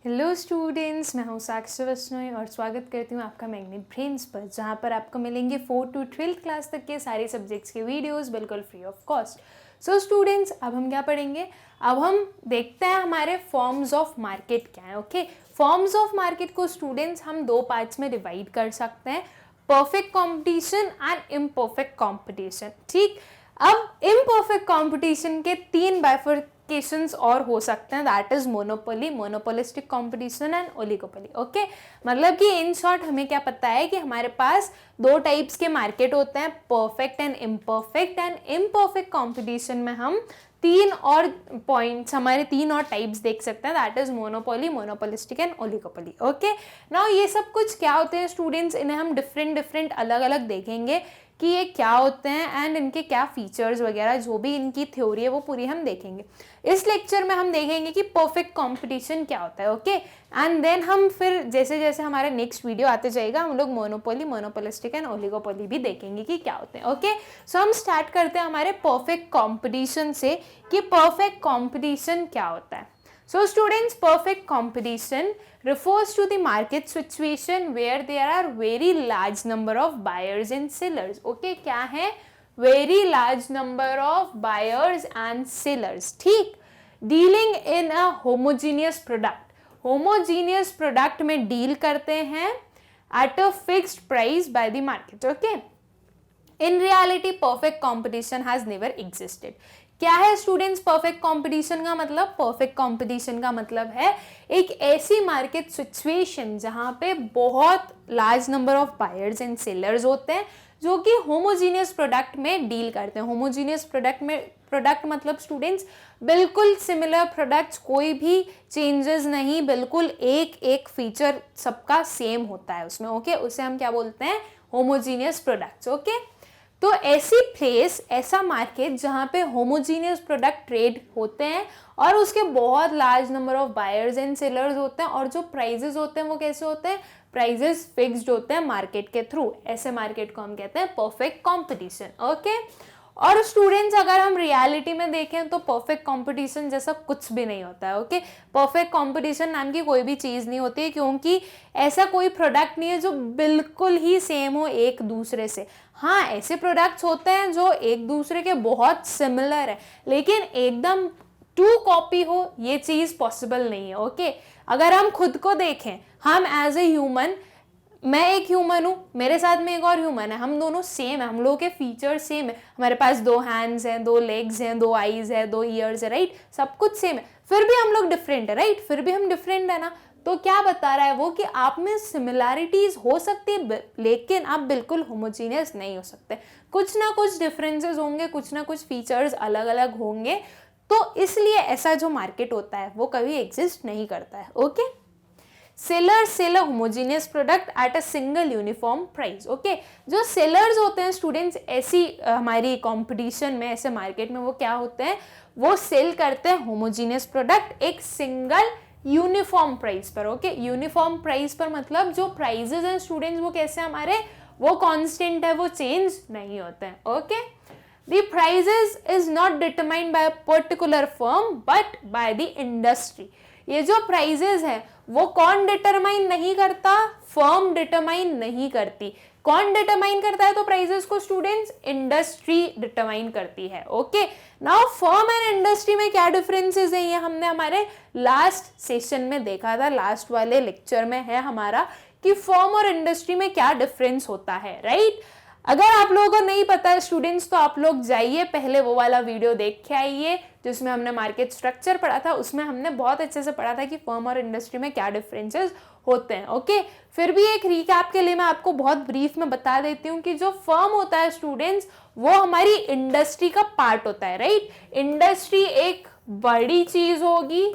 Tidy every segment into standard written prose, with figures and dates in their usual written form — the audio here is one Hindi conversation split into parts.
हेलो स्टूडेंट्स, मैं हूँ साक्षी वैष्णोई और स्वागत करती हूँ आपका मैग्नेट ब्रेन्स पर, जहाँ पर आपको मिलेंगे 4 to 12th क्लास तक के सारे सब्जेक्ट्स के वीडियोस बिल्कुल free of cost. So students, अब हम क्या पढ़ेंगे? अब हम देखते हैं हमारे फॉर्म्स ऑफ मार्केट क्या है। ओके, फॉर्म्स ऑफ मार्केट को स्टूडेंट्स हम दो पार्ट्स में डिवाइड कर सकते हैं, perfect competition and imperfect competition. ठीक, अब इम्परफेक्ट कॉम्पिटिशन के तीन बाइफर्केशंस और हो सकते हैं, that is monopoly, monopolistic competition and oligopoly. Okay, मतलब कि इन शॉर्ट हमें क्या पता है कि हमारे पास दो टाइप्स के मार्केट होते हैं, परफेक्ट एंड इम्परफेक्ट कॉम्पिटिशन में हम तीन और पॉइंट्स, हमारे तीन और टाइप्स देख सकते हैं, that is monopoly, monopolistic and oligopoly. Okay, now ये सब कुछ क्या होते हैं स्टूडेंट्स, इन्हें हम डिफरेंट अलग अलग देखेंगे कि ये क्या होते हैं एंड इनके क्या फीचर्स वगैरह, जो भी इनकी थ्योरी है वो पूरी हम देखेंगे। इस लेक्चर में हम देखेंगे कि परफेक्ट कंपटीशन क्या होता है। ओके, एंड देन हम फिर जैसे जैसे हमारा नेक्स्ट वीडियो आते जाएगा हम लोग मोनोपोली, मोनोपोलिस्टिक एंड ओलिगोपोली भी देखेंगे कि क्या होते हैं। ओके, सो हम स्टार्ट करते हैं हमारे परफेक्ट कंपटीशन से कि परफेक्ट कंपटीशन क्या होता है। So students, perfect competition refers to the market situation where there are very large number of buyers and sellers. Okay, क्या है? Very large number of buyers and sellers. ठीक, dealing in a homogeneous product. Homogeneous product में deal करते हैं at a fixed price by the market. Okay. In reality, perfect competition has never existed. क्या है स्टूडेंट्स परफेक्ट कंपटीशन का मतलब? परफेक्ट कंपटीशन का मतलब है एक ऐसी मार्केट सिचुएशन जहां पे बहुत large number of buyers and sellers होते हैं जो कि होमोजीनियस प्रोडक्ट में डील करते हैं। होमोजीनियस प्रोडक्ट मतलब स्टूडेंट्स बिल्कुल सिमिलर प्रोडक्ट्स, कोई भी चेंजेस नहीं, बिल्कुल एक एक फीचर सबका सेम होता है उसमें। ओके, उसे हम क्या बोलते हैं? Homogeneous products. ओके, तो ऐसी प्लेस, ऐसा मार्केट जहाँ पे होमोजीनियस प्रोडक्ट ट्रेड होते हैं और उसके बहुत large number of buyers and sellers होते हैं और जो प्राइजेस होते हैं वो कैसे होते हैं? प्राइजेस फिक्स्ड होते हैं मार्केट के थ्रू। ऐसे मार्केट को हम कहते हैं परफेक्ट कंपटीशन। ओके, और स्टूडेंट्स अगर हम रियलिटी में देखें तो परफेक्ट कंपटीशन जैसा कुछ भी नहीं होता है। ओके, परफेक्ट कंपटीशन नाम की कोई भी चीज़ नहीं होती है, क्योंकि ऐसा कोई प्रोडक्ट नहीं है जो बिल्कुल ही सेम हो एक दूसरे से। हाँ, ऐसे प्रोडक्ट्स होते हैं जो एक दूसरे के बहुत सिमिलर है, लेकिन एकदम टू कॉपी हो ये चीज़ पॉसिबल नहीं है। ओके, अगर हम खुद को देखें, हम एज ए ह्यूमन, मैं एक ह्यूमन हूँ, मेरे साथ में एक और ह्यूमन है, हम दोनों सेम है, हम लोगों के फीचर्स सेम है, हमारे पास दो हैंड्स हैं, दो लेग्स हैं, दो आईज है, दो ईयर्स है, राइट, सब कुछ सेम है, फिर भी हम लोग डिफरेंट है, राइट, फिर भी हम डिफरेंट है ना। तो क्या बता रहा है वो कि आप में सिमिलैरिटीज हो सकती है लेकिन आप बिल्कुल होमोजीनियस नहीं हो सकते, कुछ ना कुछ डिफरेंसेस होंगे, कुछ ना कुछ फीचर्स अलग अलग होंगे। तो इसलिए ऐसा जो मार्केट होता है वो कभी एग्जिस्ट नहीं करता है। Okay, sellers sell a homogeneous product at a single uniform price. Okay, जो सेलर्स होते हैं स्टूडेंट्स ऐसी हमारी कंपटीशन में, ऐसे मार्केट में, वो क्या होते हैं? वो सेल करते हैं होमोजीनियस प्रोडक्ट एक सिंगल यूनिफॉर्म प्राइस पर। ओके, यूनिफॉर्म प्राइस पर मतलब जो प्राइजेस हैं स्टूडेंट्स वो कैसे हमारे, वो कांस्टेंट है, वो चेंज नहीं होते हैं। Okay, the prices is not determined by a particular firm but by the industry. ये जो प्राइजेस है वो कौन डिटरमाइन नहीं करता? फर्म डिटरमाइन नहीं करती। कौन डिटरमाइन करता है तो प्राइजेस को स्टूडेंट्स? इंडस्ट्री डिटरमाइन करती है। Okay, now firm and industry में क्या डिफरेंसेस है ये हमने हमारे लास्ट सेशन में देखा था, लास्ट वाले लेक्चर में है हमारा कि फर्म और इंडस्ट्री में क्या डिफरेंस होता है, राइट। अगर आप लोगों को नहीं पता है स्टूडेंट्स तो आप लोग जाइए पहले वो वाला वीडियो देख के आइए जिसमें हमने मार्केट स्ट्रक्चर पढ़ा था, उसमें हमने बहुत अच्छे से पढ़ा था कि फर्म और इंडस्ट्री में क्या डिफरेंसेस होते हैं। ओके, फिर भी एक रिकैप के लिए मैं आपको बहुत ब्रीफ में बता देती हूँ कि जो फर्म होता है स्टूडेंट्स वो हमारी इंडस्ट्री का पार्ट होता है, राइट। इंडस्ट्री एक बड़ी चीज होगी,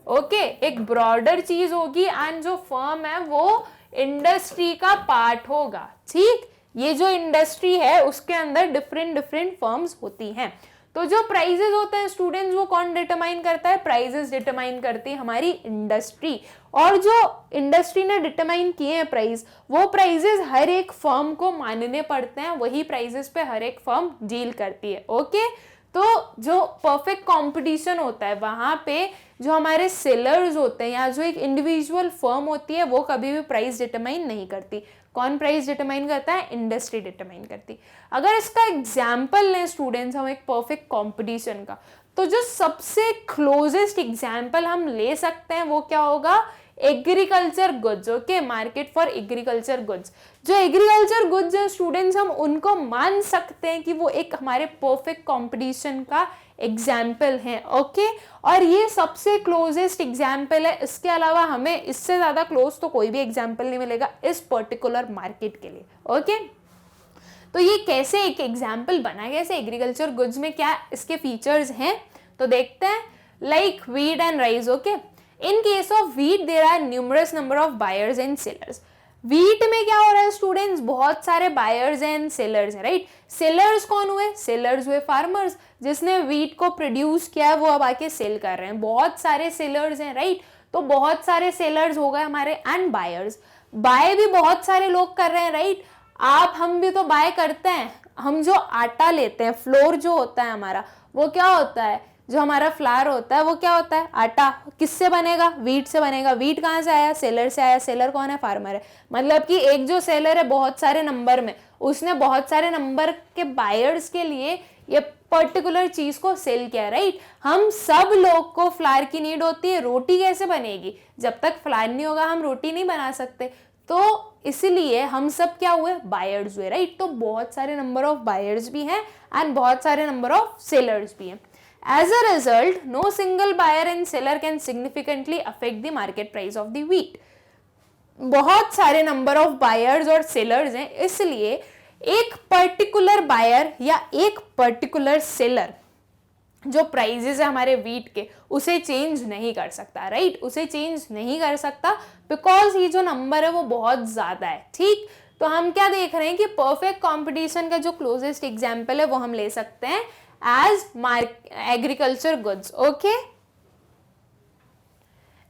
ओके, एक ब्रॉडर चीज होगी, एंड जो फर्म है वो इंडस्ट्री का पार्ट होगा। ठीक, ये जो इंडस्ट्री है उसके अंदर डिफरेंट फर्म्स होती हैं। तो जो प्राइजेस होते हैं स्टूडेंट्स वो कौन डिटरमाइन करता है? प्राइजेस डिटरमाइन करती है हमारी इंडस्ट्री, और जो इंडस्ट्री ने डिटरमाइन किए हैं प्राइस, वो प्राइजेस हर एक फर्म को मानने पड़ते हैं, वही प्राइजेस पे हर एक फर्म डील करती है। ओके, तो जो परफेक्ट कंपटीशन होता है वहाँ पे जो हमारे सेलर्स होते हैं या जो एक इंडिविजुअल फर्म होती है वो कभी भी प्राइस डिटरमाइन नहीं करती। कौन प्राइस डिटरमाइन करता है? इंडस्ट्री डिटरमाइन करती। अगर इसका एग्जाम्पल लें स्टूडेंट्स हम एक परफेक्ट कंपटीशन का, तो जो सबसे क्लोजेस्ट एग्जाम्पल हम ले सकते हैं वो क्या होगा? Agriculture goods. Okay, market for agriculture goods. जो एग्रीकल्चर गुड्स है स्टूडेंट्स, हम उनको मान सकते हैं कि वो एक हमारे परफेक्ट कंपटीशन का एग्जाम्पल है। ओके, और ये सबसे क्लोजेस्ट एग्जाम्पल है। इसके अलावा हमें इससे ज्यादा क्लोज तो कोई भी एग्जाम्पल नहीं मिलेगा इस पर्टिकुलर मार्केट के लिए। ओके, तो ये कैसे एक एग्जाम्पल बना, कैसे एग्रीकल्चर गुड्स में क्या इसके फीचर्स हैं, तो देखते हैं। Like wheat and rice. Okay, in case of wheat there are numerous number of buyers and sellers. Wheat में क्या हो रहा है स्टूडेंट्स? बहुत सारे बायर्स एंड सेलर्स हैं, राइट। सेलर्स कौन हुए? सेलर्स हुए फार्मर्स, जिसने व्हीट को प्रोड्यूस किया है वो अब आके सेल कर रहे हैं। बहुत सारे सेलर्स हैं, राइट। तो बहुत सारे सेलर्स हो गए हमारे, एंड बायर्स। बाय भी बहुत सारे लोग कर रहे हैं, राइट। आप हम भी तो बाय करते हैं। हम जो आटा लेते हैं, फ्लोर जो होता है हमारा, वो क्या होता है? जो हमारा फ्लावर होता है वो क्या होता है? आटा। किससे बनेगा? व्हीट से बनेगा। व्हीट कहाँ से आया? सेलर से आया। सेलर कौन है? फार्मर है। मतलब कि एक जो सेलर है बहुत सारे नंबर में, उसने बहुत सारे नंबर के बायर्स के लिए ये पर्टिकुलर चीज को सेल किया, राइट। हम सब लोग को फ्लावर की नीड होती है। रोटी कैसे बनेगी? जब तक फ्लावर नहीं होगा हम रोटी नहीं बना सकते। तो इसलिए हम सब क्या हुए? बायर्स हुए, राइट। तो बहुत सारे नंबर ऑफ बायर्स भी हैं एंड बहुत सारे नंबर ऑफ सेलर्स भी हैं। As a result, no single buyer and seller can significantly affect the market price of the wheat. बहुत सारे नंबर ऑफ बायर्स और सेलर्स हैं, इसलिए एक पर्टिकुलर बायर या एक पर्टिकुलर सेलर जो प्राइजेस है हमारे व्हीट के उसे चेंज नहीं कर सकता, राइट। उसे चेंज नहीं कर सकता बिकॉज ये जो नंबर है वो बहुत ज्यादा है, ठीक। तो हम क्या देख रहे हैं कि परफेक्ट कंपटीशन का जो क्लोजेस्ट एग्जाम्पल है वो हम ले सकते हैं as agriculture goods. Okay,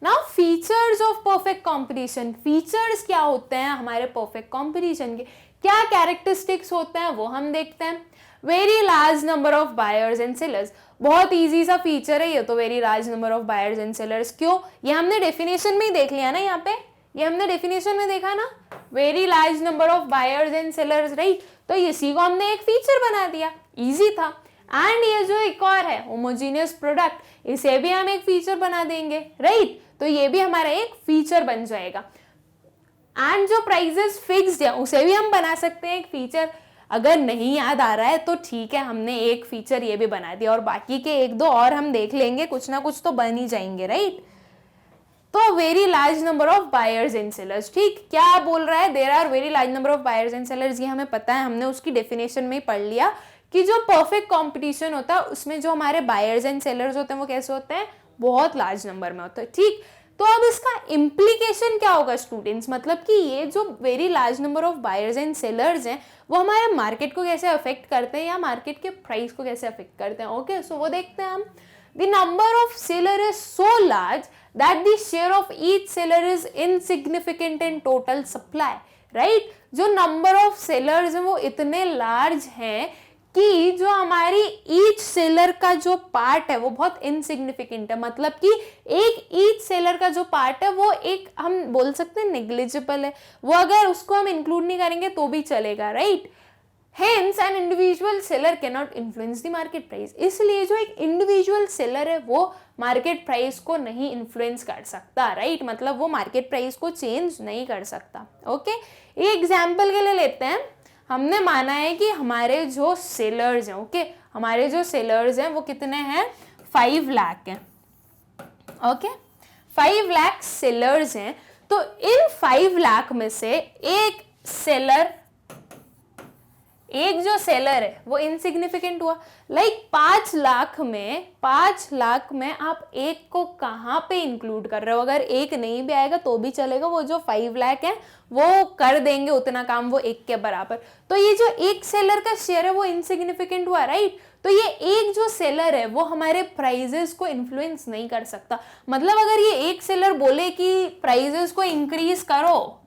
now features of perfect competition. features क्या होते हैं हमारे perfect competition के? क्या characteristics होते हैं वो हम देखते हैं। very large number of buyers and sellers. बहुत easy सा feature है ये तो, very large number of buyers and sellers। क्यों? ये हमने definition में ही देख लिया ना, यहाँ पे ये हमने definition में देखा ना, very large number of buyers and sellers, right। तो इसी को हमने एक feature बना दिया, easy था। एंड ये जो एक और है होमोजीनियस प्रोडक्ट, इसे भी हम एक फीचर बना देंगे, राइट। तो ये भी हमारा एक फीचर बन जाएगा। एंड जो प्राइजेस फिक्स्ड है उसे भी हम बना सकते हैं एक फीचर। अगर नहीं याद आ रहा है तो ठीक है, हमने एक फीचर ये भी बना दिया और बाकी के एक दो और हम देख लेंगे, कुछ ना कुछ तो बन ही जाएंगे, राइट। तो very large number of buyers and sellers, ठीक। क्या बोल रहा है? There are very large number of buyers and sellers, ये हमें पता है, हमने उसकी डेफिनेशन में ही पढ़ लिया कि जो परफेक्ट कंपटीशन होता है उसमें जो हमारे बायर्स एंड सेलर्स होते हैं वो कैसे होते हैं? बहुत लार्ज नंबर में होते हैं, ठीक। तो अब इसका इम्प्लीकेशन क्या होगा स्टूडेंट्स? मतलब कि ये जो very large number of buyers and sellers हैं वो हमारे मार्केट को कैसे अफेक्ट करते हैं या मार्केट के प्राइस को कैसे अफेक्ट करते हैं। ओके, सो वो देखते हैं हम। The number of seller is so large that the share of each seller is insignificant in total supply, right. जो नंबर ऑफ सेलर्स हैं वो इतने लार्ज हैं कि जो हमारी ईच सेलर का जो पार्ट है वो बहुत इनसिग्निफिकेंट है। मतलब कि एक ईच सेलर का जो पार्ट है वो एक, हम बोल सकते हैं नेग्लिजिबल है, वो अगर उसको हम इंक्लूड नहीं करेंगे तो भी चलेगा, right. Hence an individual seller can not influence the market price. इसलिए जो एक इंडिविजुअल सेलर है वो मार्केट प्राइस को नहीं इन्फ्लुएंस कर सकता, राइट। मतलब वो मार्केट प्राइस को चेंज नहीं कर सकता। ओके, ये एग्जाम्पल के लिए लेते हैं। हमने माना है कि हमारे जो सेलर्स हैं, ओके, हमारे जो सेलर्स हैं वो कितने हैं? 5 लाख हैं। ओके, 5 लाख सेलर्स हैं। तो इन 5 लाख में से एक सेलर, एक जो सेलर है वो इनसिग्निफिकेंट हुआ। लाइक 5 लाख में आप एक को कहाँ पे इंक्लूड कर रहे हो? अगर एक नहीं भी आएगा तो भी चलेगा, वो जो 5 लाख है वो कर देंगे उतना काम, वो एक के बराबर। तो ये जो एक सेलर का शेयर है वो इनसिग्निफिकेंट हुआ, राइट। तो ये एक जो सेलर है वो हमारे प्राइजेस को इन्फ्लुएंस नहीं कर सकता। मतलब अगर ये एक सेलर बोले कि प्राइजेस को इंक्रीज करो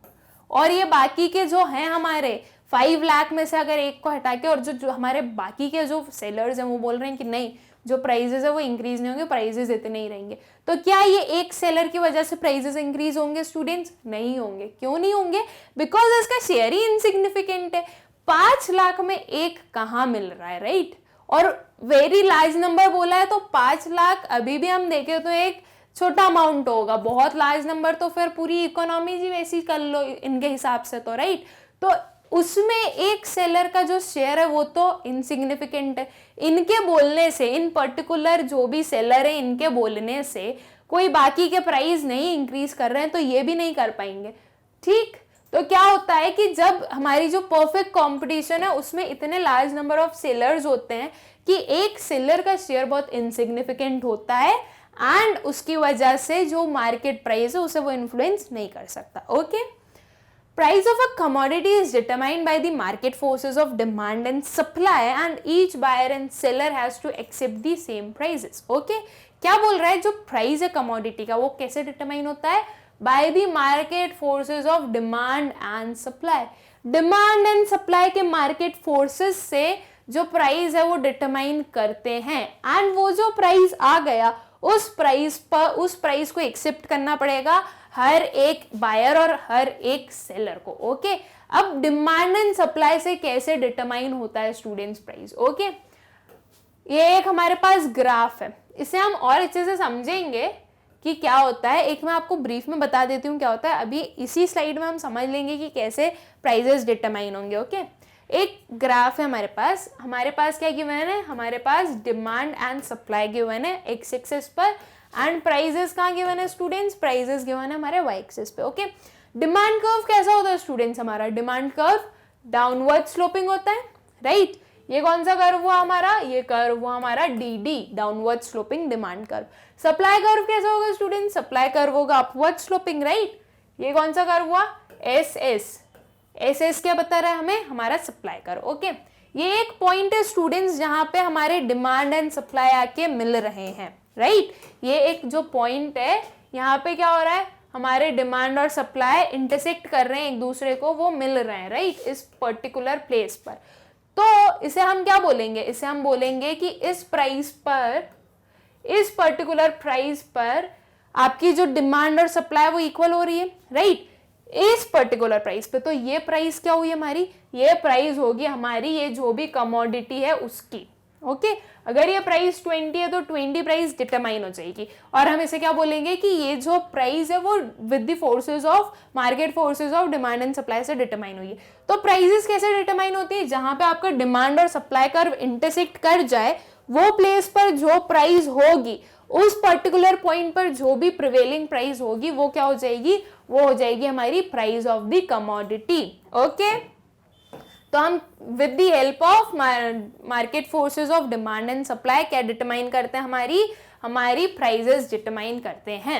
और ये बाकी के जो हैं हमारे 5 लाख में से अगर एक को हटा के और जो हमारे बाकी के जो सेलर्स हैं वो बोल रहे हैं कि नहीं, जो प्राइजेस है वो इंक्रीज नहीं होंगे, प्राइजेस इतने ही रहेंगे, तो क्या ये एक सेलर की वजह से प्राइजेस इंक्रीज होंगे स्टूडेंट्स? नहीं होंगे। क्यों नहीं होंगे? बिकॉज इसका शेयर ही इनसिग्निफिकेंट है। 5 लाख में एक कहाँ मिल रहा है, राइट? और वेरी लार्ज नंबर बोला है तो 5 लाख अभी भी हम देखें तो एक छोटा अमाउंट होगा। बहुत लार्ज नंबर तो फिर पूरी इकोनॉमी जी वैसी कर लो इनके हिसाब से तो, राइट? तो उसमें एक सेलर का जो शेयर है वो तो इनसिग्निफिकेंट है। इनके बोलने से, इन पर्टिकुलर जो भी सेलर है इनके बोलने से कोई बाकी के प्राइस नहीं इंक्रीज कर रहे हैं तो ये भी नहीं कर पाएंगे, ठीक? तो क्या होता है कि जब हमारी जो परफेक्ट कंपटीशन है उसमें इतने लार्ज नंबर ऑफ सेलर्स होते हैं कि एक सेलर का शेयर बहुत इनसिग्निफिकेंट होता है एंड उसकी वजह से जो मार्केट प्राइस है उसे वो इन्फ्लुएंस नहीं कर सकता। Okay, price of a commodity is determined by the market forces of demand and supply and each buyer and seller has to accept the same prices. Okay, क्या बोल रहा है? जो प्राइस है कमोडिटी का वो कैसे डिटरमाइन होता है? By the market forces of demand and supply. Demand and supply के मार्केट फोर्सेस से जो प्राइस है वो डिटरमाइन करते हैं एंड वो जो प्राइस आ गया उस प्राइस को एक्सेप्ट करना पड़ेगा हर एक बायर और हर एक सेलर को। ओके, अब डिमांड एंड सप्लाई से कैसे डिटरमाइन होता है स्टूडेंट्स प्राइस? ओके, ये एक हमारे पास ग्राफ है, इसे हम और अच्छे से समझेंगे कि क्या होता है। एक मैं आपको ब्रीफ में बता देती हूँ क्या होता है, अभी इसी स्लाइड में हम समझ लेंगे कि कैसे प्राइजेस डिटरमाइन होंगे। ओके, एक ग्राफ है हमारे पास क्या गिवन है? हमारे पास डिमांड एंड सप्लाई गिवन है एक्स एक्सिस पर एंड प्राइजेस कहाँ गिवन है स्टूडेंट्स? प्राइजेस गिवन है हमारे वाई एक्सिस पे। ओके, डिमांड कर्व कैसा होता है स्टूडेंट्स? हमारा डिमांड कर्व डाउनवर्ड स्लोपिंग होता है, राइट? ये कौन सा कर्व हुआ हमारा? ये कर्व हुआ हमारा D D, downward sloping demand curve. Supply curve कैसा होगा स्टूडेंट? सप्लाई कर्व होगा अपवर्ड स्लोपिंग, राइट? ये कौन सा कर्व हुआ? S S. एस एस क्या बता रहा है हमें? हमारा सप्लाई कर्व। ओके, ये एक पॉइंट है स्टूडेंट्स जहां पे हमारे डिमांड एंड सप्लाई आके मिल रहे हैं, राइट? ये एक जो पॉइंट है यहाँ पे क्या हो रहा है? हमारे डिमांड और सप्लाई इंटरसेक्ट कर रहे हैं एक दूसरे को, वो मिल रहे हैं, राइट? इस पर्टिकुलर प्लेस पर। तो इसे हम क्या बोलेंगे? इसे हम बोलेंगे कि इस प्राइस पर, इस पर्टिकुलर प्राइस पर आपकी जो डिमांड और सप्लाई वो इक्वल हो रही है, राइट? इस पर्टिकुलर प्राइस पे। तो ये प्राइस क्या हुई हमारी? ये प्राइस होगी हमारी ये जो भी कमोडिटी है उसकी। ओके, अगर ये प्राइस 20 है तो 20 प्राइस डिटरमाइन हो जाएगी और हम इसे क्या बोलेंगे कि ये जो प्राइस है वो with the forces of market forces of demand and supply से डिटरमाइन हुई है। तो प्राइसेस कैसे डिटरमाइन होती है? जहां पे आपका डिमांड और सप्लाई कर्व इंटरसेक्ट कर जाए वो प्लेस पर जो प्राइस होगी उस पर्टिकुलर पॉइंट पर जो भी प्रिवेलिंग प्राइस होगी वो क्या हो जाएगी? वो हो जाएगी हमारी price of the commodity. Okay, तो हम with the help of market forces of demand and supply क्या डिटरमाइन करते हैं? हमारी प्राइसेस डिटरमाइन करते हैं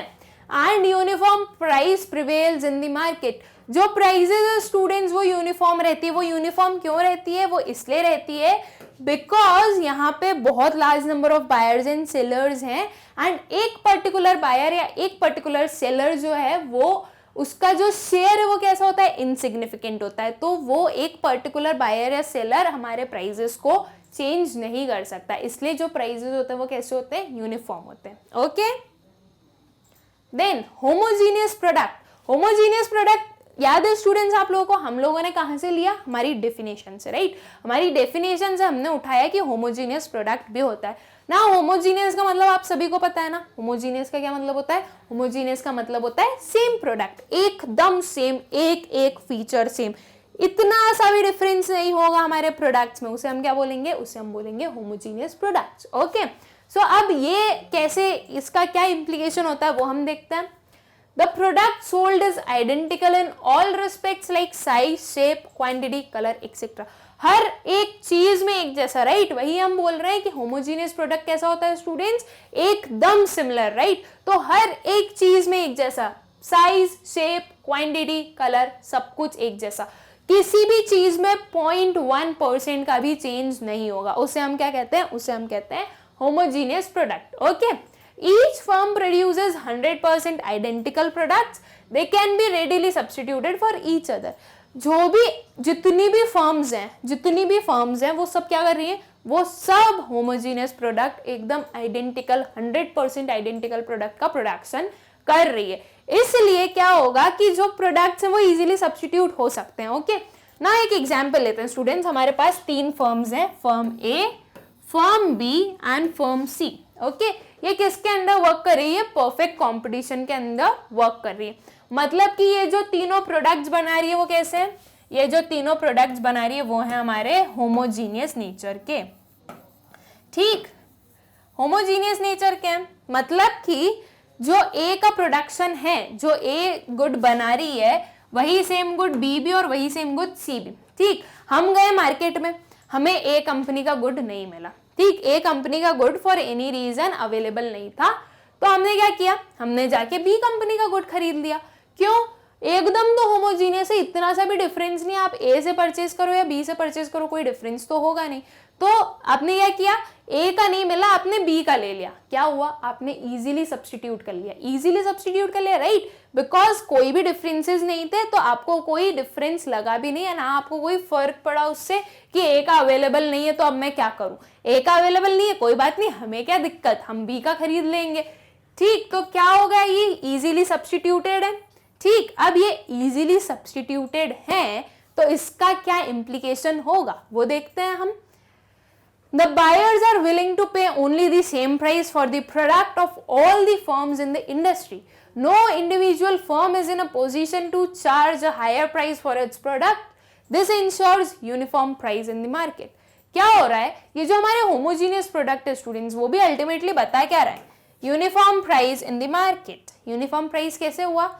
and uniform price prevails in the market. जो प्राइसेस है स्टूडेंट्स वो यूनिफॉर्म रहती है। वो यूनिफॉर्म क्यों रहती है? वो इसलिए रहती है बिकॉज यहाँ पे बहुत large number of buyers and sellers हैं एंड एक पर्टिकुलर बायर या एक पर्टिकुलर सेलर जो है वो उसका जो शेयर है वो कैसा होता है? इनसिग्निफिकेंट होता है। तो वो एक पर्टिकुलर बायर या सेलर हमारे प्राइजेस को चेंज नहीं कर सकता, इसलिए जो प्राइजेस होते हैं वो कैसे होते हैं? यूनिफॉर्म होते हैं। Okay, then homogeneous product. Homogeneous product याद है स्टूडेंट्स आप लोगों को? हम लोगों ने कहां से लिया? हमारी डेफिनेशन से, राइट? हमारी डेफिनेशन से हमने उठाया कि होमोजीनियस प्रोडक्ट भी होता है ना। होमोजीनियस का मतलब आप सभी को पता है ना। होमोजीनियस का क्या मतलब होता है? होमोजीनियस का मतलब होता है सेम प्रोडक्ट, एकदम सेम, एक एक फीचर सेम, इतना सा भी डिफरेंस नहीं होगा हमारे प्रोडक्ट्स में। उसे हम क्या बोलेंगे? उसे हम बोलेंगे होमोजीनियस प्रोडक्ट्स। ओके, सो अब ये कैसे, इसका क्या इम्प्लीकेशन होता है वो हम देखते हैं। The product sold is identical in all respects like size, shape, quantity, color, etc. हर एक चीज में एक जैसा, राइट? वही हम बोल रहे हैं कि होमोजीनियस प्रोडक्ट कैसा होता है स्टूडेंट्स? एकदम सिमिलर, राइट? तो हर एक चीज में एक जैसा, साइज, शेप, क्वांटिटी, कलर, सब कुछ एक जैसा। किसी भी चीज में 0.1% का भी चेंज नहीं होगा। उसे हम क्या कहते हैं? उसे हम कहते हैं homogeneous product. Okay, each firm produces 100% identical products. They can be readily substituted for each other. जो भी जितनी भी फर्म्स हैं वो सब क्या कर रही हैं, वो सब होमोजीनियस प्रोडक्ट एकदम आइडेंटिकल 100% आइडेंटिकल प्रोडक्ट का प्रोडक्शन कर रही है। इसलिए क्या होगा कि जो प्रोडक्ट्स हैं वो इजीली सब्स्टिट्यूट हो सकते हैं। ओके ना, एक एग्जांपल लेते हैं स्टूडेंट्स। हमारे पास 3 फर्म्स हैं, firm A, firm B and firm C. Okay, ये किसके अंडर वर्क कर रही है, परफेक्ट कंपटीशन के अंदर वर्क कर रही है। मतलब कि ये जो तीनों प्रोडक्ट्स बना रही है वो कैसे हैं, ये जो तीनों प्रोडक्ट्स बना रही है वो है हमारे होमोजीनियस नेचर के। ठीक, होमोजीनियस नेचर के हैं, मतलब कि जो ए का प्रोडक्शन है, जो ए गुड बना रही है वही सेम गुड बी भी और वही सेम गुड सी भी। ठीक, हम गए मार्केट में, हमें ए कंपनी का गुड नहीं मिला। ठीक, ए कंपनी का good for any reason available नहीं था, तो हमने क्या किया, हमने जाके बी कंपनी का गुड खरीद लिया। क्यों, एकदम तो होमोजीनियस है, इतना सा भी डिफरेंस नहीं, आप ए से परचेज करो या बी से परचेज करो कोई डिफरेंस तो होगा नहीं। तो आपने क्या किया, ए का नहीं मिला, आपने बी का ले लिया। क्या हुआ, आपने इजीली सब्स्टिट्यूट कर लिया, राइट, बिकॉज कोई भी डिफरेंसेस नहीं थे, तो आपको कोई डिफरेंस लगा भी नहीं है ना, आपको कोई फर्क पड़ा उससे कि ए का अवेलेबल नहीं है तो अब मैं क्या करूं, ए का अवेलेबल नहीं है कोई बात नहीं, हमें क्या दिक्कत, हम बी का खरीद लेंगे। ठीक, तो क्या होगा, ये इजीली सब्स्टिट्यूटेड है। ठीक, अब ये इजीली सब्स्टिट्यूटेड है तो इसका क्या इम्प्लीकेशन होगा वो देखते हैं हम। The buyers are willing to pay only the same price for the product of all the firms in the industry. No individual firm is in a position to charge a higher price for its product. This ensures uniform price in the market. क्या हो रहा है, ये जो हमारे होमोजीनियस प्रोडक्ट है स्टूडेंट्स, वो भी अल्टीमेटली बता क्या रहा है, uniform price in the market. Uniform price कैसे हुआ,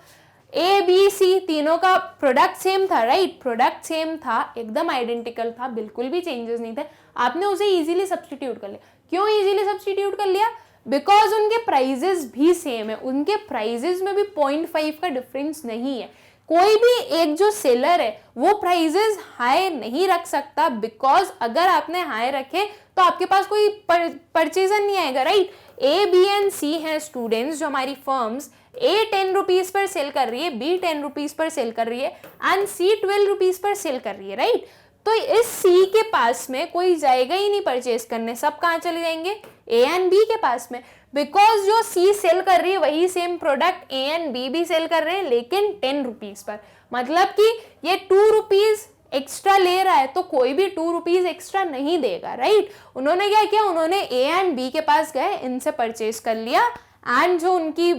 ए बी सी तीनों का प्रोडक्ट सेम था, राइट, प्रोडक्ट सेम था, एकदम आइडेंटिकल था, बिल्कुल भी चेंजेस नहीं थे, आपने उसे इजीली सब्स्टिट्यूट कर लिया। क्यों इजीली सब्स्टिट्यूट कर लिया, बिकॉज उनके प्राइजेस भी सेम है, उनके प्राइजेस में भी 0.5 का डिफरेंस नहीं है। कोई भी एक जो सेलर है वो प्राइजेस हाई नहीं रख सकता, बिकॉज अगर आपने हाई रखे तो आपके पास कोई परचेजर नहीं आएगा, राइट। ए बी एंड सी हैं स्टूडेंट्स जो हमारी फर्म्स, ए 10 रुपीज पर सेल कर रही है, बी 10 रुपीज पर सेल कर रही है एंड सी 12 रुपीज पर सेल कर रही है, राइट। तो इस सी के पास में कोई जाएगा ही नहीं परचेज करने, सब कहाँ चले जाएंगे, ए एंड बी के पास में, बिकॉज जो सी सेल कर रही है वही same product A and B भी सेल कर रहे हैं लेकिन 10 रुपीज पर। मतलब कि ये 2 रुपीज एक्स्ट्रा ले रहा है तो कोई भी 2 रुपीज एक्स्ट्रा नहीं देगा, राइट। उन्होंने क्या किया, उन्होंने ए एंड बी के पास गए, इनसे परचेज कर लिया एंड जो उनकी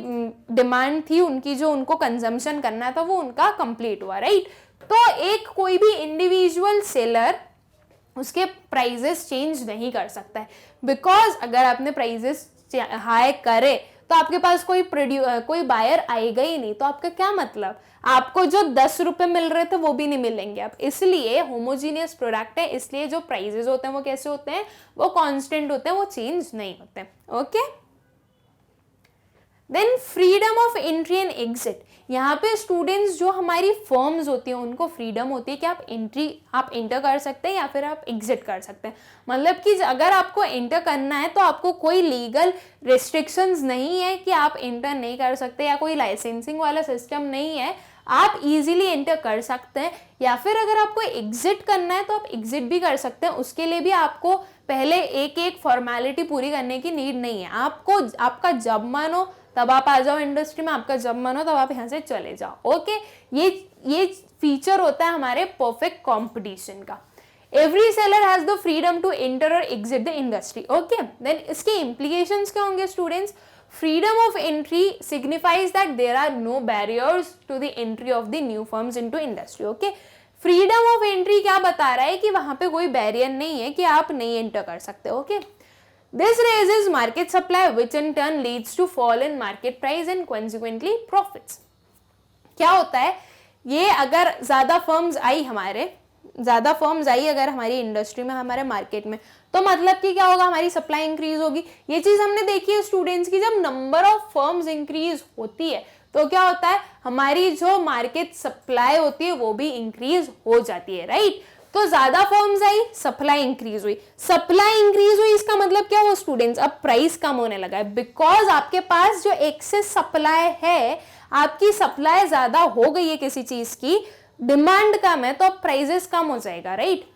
डिमांड थी, उनकी जो उनको कंजम्पशन करना था वो उनका कंप्लीट हुआ, राइट। तो एक कोई भी इंडिविजुअल सेलर उसके प्राइजेस चेंज नहीं कर सकता है, बिकॉज अगर आपने प्राइजेस हाई करे तो आपके पास कोई बायर आएगा ही नहीं, तो आपका क्या मतलब, आपको जो 10 रुपए मिल रहे थे वो भी नहीं मिलेंगे आप। इसलिए होमोजीनियस प्रोडक्ट है, इसलिए जो प्राइजेस होते हैं वो कैसे होते हैं, वो कांस्टेंट होते हैं, वो चेंज नहीं होते। Okay, then freedom of entry and exit. यहाँ पे स्टूडेंट्स जो हमारी फर्म्स होती हैं उनको फ्रीडम होती है कि आप एंटर कर सकते हैं या फिर आप एग्जिट कर सकते हैं। मतलब कि अगर आपको एंटर करना है तो आपको कोई लीगल रिस्ट्रिक्शंस नहीं है कि आप एंटर नहीं कर सकते, या कोई लाइसेंसिंग वाला सिस्टम नहीं है, आप इजीली एंटर कर सकते हैं। या फिर अगर आपको एग्जिट करना है तो आप एग्जिट भी कर सकते हैं, उसके लिए भी आपको पहले एक एक फॉर्मेलिटी पूरी करने की नीड नहीं है। आपको आपका जब मन हो तब आप आ जाओ इंडस्ट्री में, आपका जब मन हो तब आप यहाँ से चले जाओ। ओके, ये फीचर होता है हमारे परफेक्ट कंपटीशन का। Every seller has the freedom to enter और exit the industry. Okay, then इसके इम्प्लीकेशंस क्या होंगे students, freedom of entry signifies that there are no barriers to the entry of the new firms into industry. Okay, freedom of entry क्या बता रहा है कि वहां पे कोई बैरियर नहीं है कि आप नहीं एंटर कर सकते। Okay, this raises market supply which in turn leads to fall in market price and consequently profits. क्या होता है, ये अगर ज्यादा फर्म्स आई अगर हमारी इंडस्ट्री में, हमारे मार्केट में, तो मतलब कि क्या होगा, हमारी सप्लाई इंक्रीज होगी। ये चीज हमने देखी है स्टूडेंट्स की, जब नंबर ऑफ फर्म्स इंक्रीज होती है तो क्या होता है, हमारी जो मार्केट सप्लाई होती है वो भी इंक्रीज हो जाती है, राइट। तो ज्यादा फर्म्स आई, सप्लाई इंक्रीज हुई, इसका मतलब क्या हुआ स्टूडेंट्स, अब प्राइस कम होने लगा है, बिकॉज आपके पास जो एक्सेस सप्लाई है, आपकी सप्लाई ज्यादा हो गई है किसी चीज की, डिमांड कम है तो अब प्राइजेस कम हो जाएगा, राइट।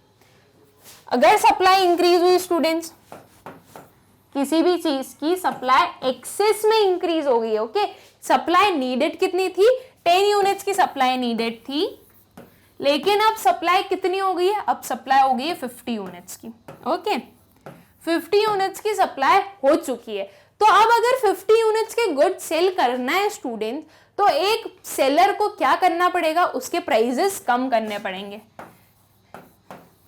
अगर सप्लाई इंक्रीज हुई स्टूडेंट्स, किसी भी चीज की सप्लाई एक्सेस में इंक्रीज हो गई है, ओके। सप्लाई नीडेड कितनी थी, 10 यूनिट्स की सप्लाई नीडेड थी, लेकिन अब सप्लाई कितनी हो गई है, अब सप्लाई हो गई है 50 यूनिट्स की, ओके। 50 यूनिट्स की सप्लाई हो चुकी है। तो अब अगर 50 यूनिट्स के गुड सेल करना है स्टूडेंट, तो एक सेलर को क्या करना पड़ेगा, उसके प्राइजेस कम करने पड़ेंगे,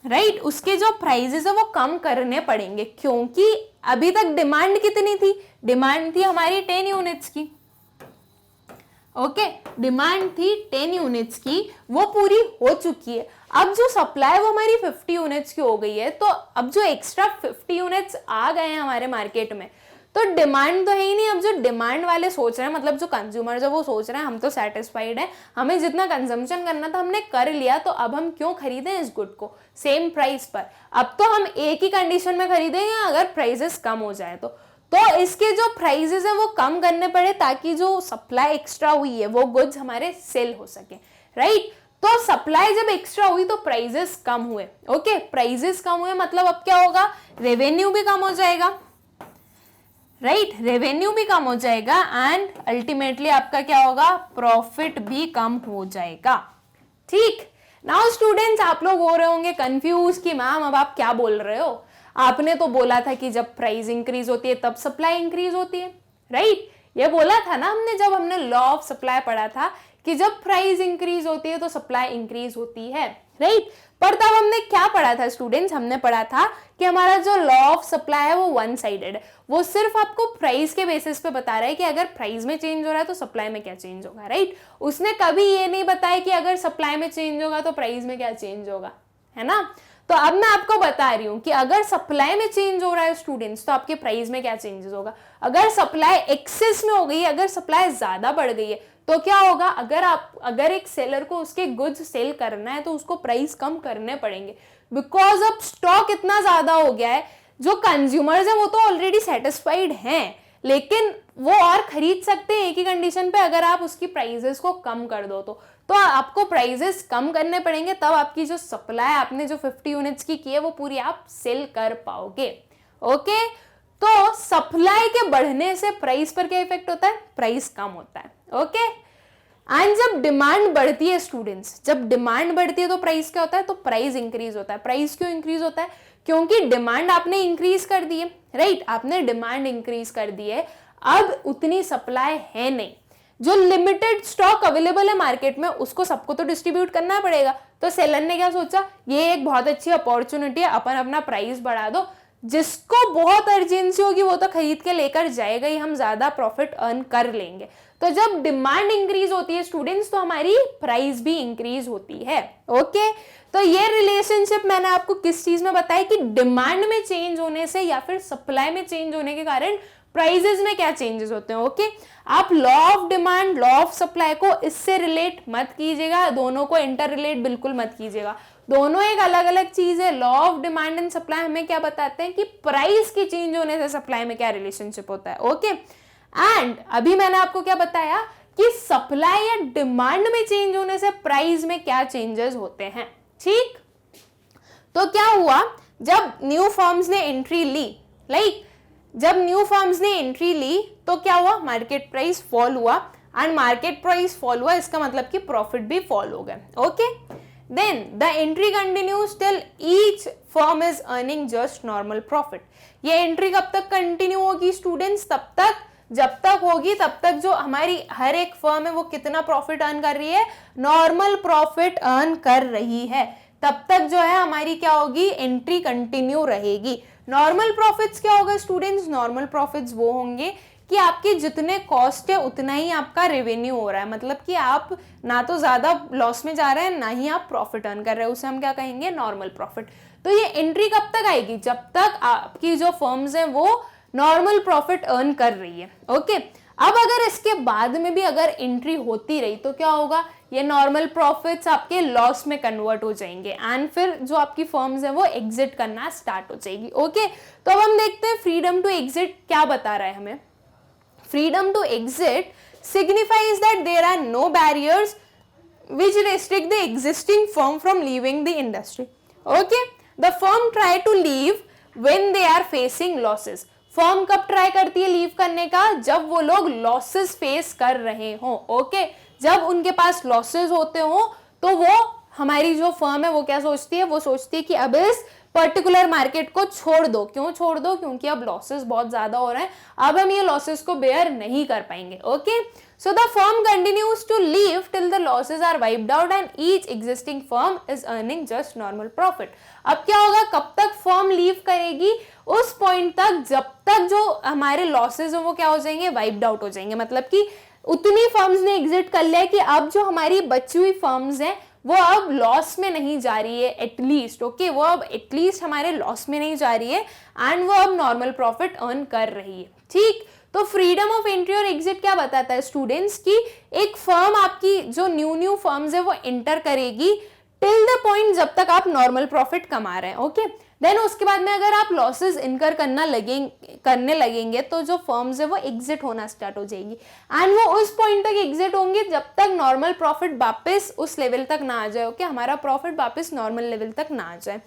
राइट। उसके जो प्राइजेस है वो कम करने पड़ेंगे, क्योंकि अभी तक डिमांड कितनी थी, डिमांड थी हमारी 10 यूनिट्स की, ओके। डिमांड थी 10 यूनिट्स की, वो पूरी हो चुकी है। अब जो सप्लाई वो हमारी 50 यूनिट्स की हो गई है, तो अब जो एक्स्ट्रा 50 यूनिट्स आ गए हैं हमारे मार्केट में, तो डिमांड तो है ही नहीं। अब जो डिमांड वाले सोच रहे हैं, मतलब जो कंज्यूमर जो वो सोच रहे हैं हम तो सेटिस्फाइड है, हमें जितना कंजम्पशन करना था हमने कर लिया, तो अब हम क्यों खरीदें इस गुड को सेम प्राइस पर। अब तो हम एक ही कंडीशन में खरीदेंगे अगर प्राइसेस कम हो जाए तो इसके जो प्राइसेस है वो कम करने पड़े, ताकि जो सप्लाई एक्स्ट्रा हुई है वो गुड्स हमारे सेल हो सके, राइट। तो सप्लाई जब एक्स्ट्रा हुई तो प्राइसेस कम हुए, ओके। प्राइसेस कम हुए मतलब अब क्या होगा, रेवेन्यू भी कम हो जाएगा, राइट। रेवेन्यू भी कम हो जाएगा एंड अल्टीमेटली आपका क्या होगा, प्रॉफिट भी कम हो जाएगा, ठीक। नाउ स्टूडेंट्स, आप लोग हो रहे होंगे कंफ्यूज कि मैम अब आप क्या बोल रहे हो, आपने तो बोला था कि जब प्राइस इंक्रीज होती है तब सप्लाई इंक्रीज होती है, राइट। ये बोला था ना हमने जब हमने लॉ ऑफ सप्लाई पढ़ा था, कि जब प्राइस इंक्रीज होती है तो सप्लाई इंक्रीज होती है, राइट। पर तब हमने क्या पढ़ा था स्टूडेंट्स, हमने पढ़ा था कि हमारा जो लॉ ऑफ सप्लाई है वो वन साइडेड है, वो सिर्फ आपको प्राइस के बेसिस पे बता रहा है कि अगर प्राइस में चेंज हो रहा है तो सप्लाई में क्या चेंज होगा, राइट। उसने कभी ये नहीं बताया कि अगर सप्लाई में चेंज होगा तो प्राइस में क्या चेंज होगा, है ना। तो अब मैं आपको बता रही हूं कि अगर सप्लाई में चेंज हो रहा है स्टूडेंट्स, तो आपके प्राइस में क्या चेंजेस होगा। अगर सप्लाई एक्सेस में हो गई, अगर सप्लाई ज्यादा बढ़ गई है, तो क्या होगा, अगर एक सेलर को उसके गुड्स सेल करना है तो उसको प्राइस कम करने पड़ेंगे, बिकॉज अब स्टॉक इतना ज्यादा हो गया है। जो कंज्यूमर्स है वो तो ऑलरेडी सेटिस्फाइड हैं, लेकिन वो और खरीद सकते हैं एक ही कंडीशन पे, अगर आप उसकी प्राइसेस को कम कर दो तो आपको प्राइसेस कम करने पड़ेंगे, तब आपकी जो सप्लाई आपने जो 50 यूनिट्स की है वो पूरी आप सेल कर पाओगे, ओके। तो सप्लाई के बढ़ने से प्राइस पर क्या इफेक्ट होता है, प्राइस कम होता है, ओके। एंड जब डिमांड बढ़ती है स्टूडेंट्स, जब डिमांड बढ़ती है तो प्राइस क्या होता है, तो प्राइस इंक्रीज होता है। प्राइस क्यों इंक्रीज होता है, क्योंकि डिमांड आपने इंक्रीज कर दी है, राइट। आपने डिमांड इंक्रीज कर दी है, अब उतनी सप्लाई है नहीं, जो लिमिटेड स्टॉक अवेलेबल है मार्केट में उसको सबको तो डिस्ट्रीब्यूट करना पड़ेगा। तो सेलर ने क्या सोचा, ये एक बहुत अच्छी अपॉर्चुनिटी है, अपन अपना प्राइस बढ़ा दो, जिसको बहुत अर्जेंसी होगी वो तो खरीद के लेकर जाएगा ही, हम ज्यादा प्रॉफिट अर्न कर लेंगे। तो जब डिमांड इंक्रीज होती है स्टूडेंट्स, तो हमारी प्राइस भी इंक्रीज होती है, ओके। तो ये रिलेशनशिप मैंने आपको किस चीज में बताया कि डिमांड में चेंज होने से या फिर सप्लाई में चेंज होने के कारण प्राइजेस में क्या चेंजेस होते हैं, ओके। आप law of demand, law of supply को इससे रिलेट मत कीजिएगा, दोनों को इंटर रिलेट बिल्कुल मत कीजिएगा, दोनों एक अलग अलग चीज है। Law of demand and supply हमें क्या बताते हैं कि प्राइस की चेंज होने से सप्लाई में क्या रिलेशनशिप होता है, ओके। एंड अभी मैंने आपको क्या बताया कि सप्लाई या डिमांड में चेंज होने से प्राइस में क्या चेंजेस होते हैं, ठीक। तो क्या हुआ, जब न्यू फर्म्स ने एंट्री ली, जब न्यू फर्म्स ने एंट्री ली तो क्या हुआ, मार्केट प्राइस फॉल हुआ, एंड मार्केट प्राइस फॉल हुआ इसका मतलब कि प्रॉफिट भी फॉल हो गए, okay. Then the entry continues till each firm is earning just normal profit. ये एंट्री कब तक कंटिन्यू होगी स्टूडेंट्स, तब तक जब तक होगी तब तक जो हमारी हर एक फर्म है वो कितना प्रॉफिट अर्न कर रही है, नॉर्मल प्रॉफिट अर्न कर रही है, तब तक जो है हमारी क्या होगी, एंट्री कंटिन्यू रहेगी। नॉर्मल प्रॉफिट्स क्या होगा स्टूडेंट्स, नॉर्मल प्रॉफिट्स वो होंगे कि आपके जितने कॉस्ट है उतना ही आपका रेवेन्यू हो रहा है, मतलब कि आप ना तो ज्यादा लॉस में जा रहे हैं ना ही आप प्रॉफिट अर्न कर रहे हैं, उसे हम क्या कहेंगे, नॉर्मल प्रॉफिट। तो ये एंट्री कब तक आएगी, जब तक आपकी जो फर्म्स हैं वो नॉर्मल प्रॉफिट अर्न कर रही है, ओके। अब अगर इसके बाद में भी अगर एंट्री होती रही तो क्या होगा, ये नॉर्मल प्रॉफिट्स आपके लॉस में कन्वर्ट हो जाएंगे एंड फिर जो आपकी फर्म्स है वो एग्जिट करना स्टार्ट हो जाएगी, ओके। तो अब हम देखते हैं फ्रीडम टू एग्जिट क्या बता रहा है हमें। Freedom to exit signifies that there are no barriers which restrict the existing firm from leaving the industry. Okay, the firm try to leave when they are facing losses. Firm कब ट्राई करती है लीव करने का? जब वो लोग लॉसेस फेस कर रहे हो. ओके, जब उनके पास लॉसेस होते हो तो वो हमारी जो फर्म है वो क्या सोचती है? वो सोचती है कि अब इस पर्टिकुलर मार्केट को छोड़ दो. क्यों छोड़ दो? क्योंकि अब लॉसेस बहुत ज्यादा हो रहे हैं, अब हम ये लॉसेस को बेयर नहीं कर पाएंगे. Okay, so the firm continues to live till the losses are wiped out and each existing firm is earning just normal profit. अब क्या होगा? कब तक फर्म लीव करेगी? उस पॉइंट तक जब तक जो हमारे लॉसेस हो वो क्या हो जाएंगे? वाइप्ड आउट हो जाएंगे. मतलब कि उतनी फर्म्स ने एग्जिट कर लिया कि अब जो हमारी बची हुई फर्म्स हैं वो अब लॉस में नहीं जा रही है एटलीस्ट. ओके, वो अब एटलीस्ट हमारे लॉस में नहीं जा रही है एंड वो अब नॉर्मल प्रॉफिट अर्न कर रही है. ठीक, तो फ्रीडम ऑफ एंट्री और एग्जिट क्या बताता है स्टूडेंट्स की एक फर्म आपकी जो न्यू फर्म्स है वो एंटर करेगी टिल द पॉइंट जब तक आप नॉर्मल प्रॉफिट कमा रहे हैं. ओके, देन उसके बाद में अगर आप लॉसेस इनकर करने लगेंगे तो जो फर्म्स है वो एग्जिट होना स्टार्ट हो जाएगी एंड वो उस पॉइंट तक एग्जिट होंगे जब तक नॉर्मल प्रॉफिट वापस उस लेवल तक ना आ जाए. ओके, हमारा प्रॉफिट वापस नॉर्मल लेवल तक ना आ जाए.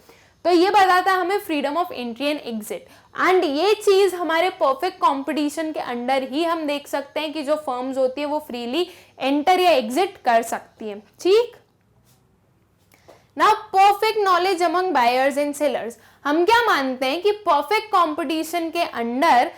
तो ये बताता है हमें freedom of entry and exit. And ये चीज हमारे परफेक्ट कंपटीशन के अंडर ही हम देख सकते हैं कि जो फर्म्स होती है वो फ्रीली एंटर या एग्जिट कर सकती है. ठीक, now perfect knowledge among buyers and sellers. हम क्या मानते हैं कि परफेक्ट कंपटीशन के अंडर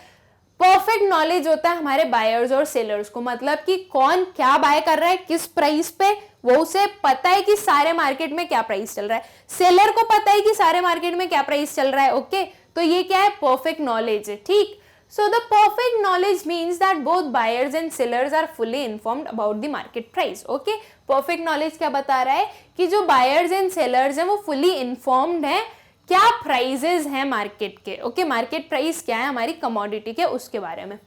परफेक्ट नॉलेज होता है हमारे बायर्स और सेलर्स को. मतलब कि कौन क्या बाय कर रहा है, किस प्राइस पे, वो उसे पता है कि सारे मार्केट में क्या प्राइस चल रहा है. सेलर को पता है कि सारे मार्केट में क्या प्राइस चल रहा है. ओके, तो ये क्या है? परफेक्ट नॉलेज है. ठीक, so the perfect knowledge means that both buyers and sellers are fully informed about the market price. Okay, perfect knowledge क्या बता रहा है कि जो buyers and sellers हैं वो fully informed हैं क्या प्राइजेस हैं मार्केट के. ओके, मार्केट प्राइस क्या है हमारी कमोडिटी के उसके बारे में.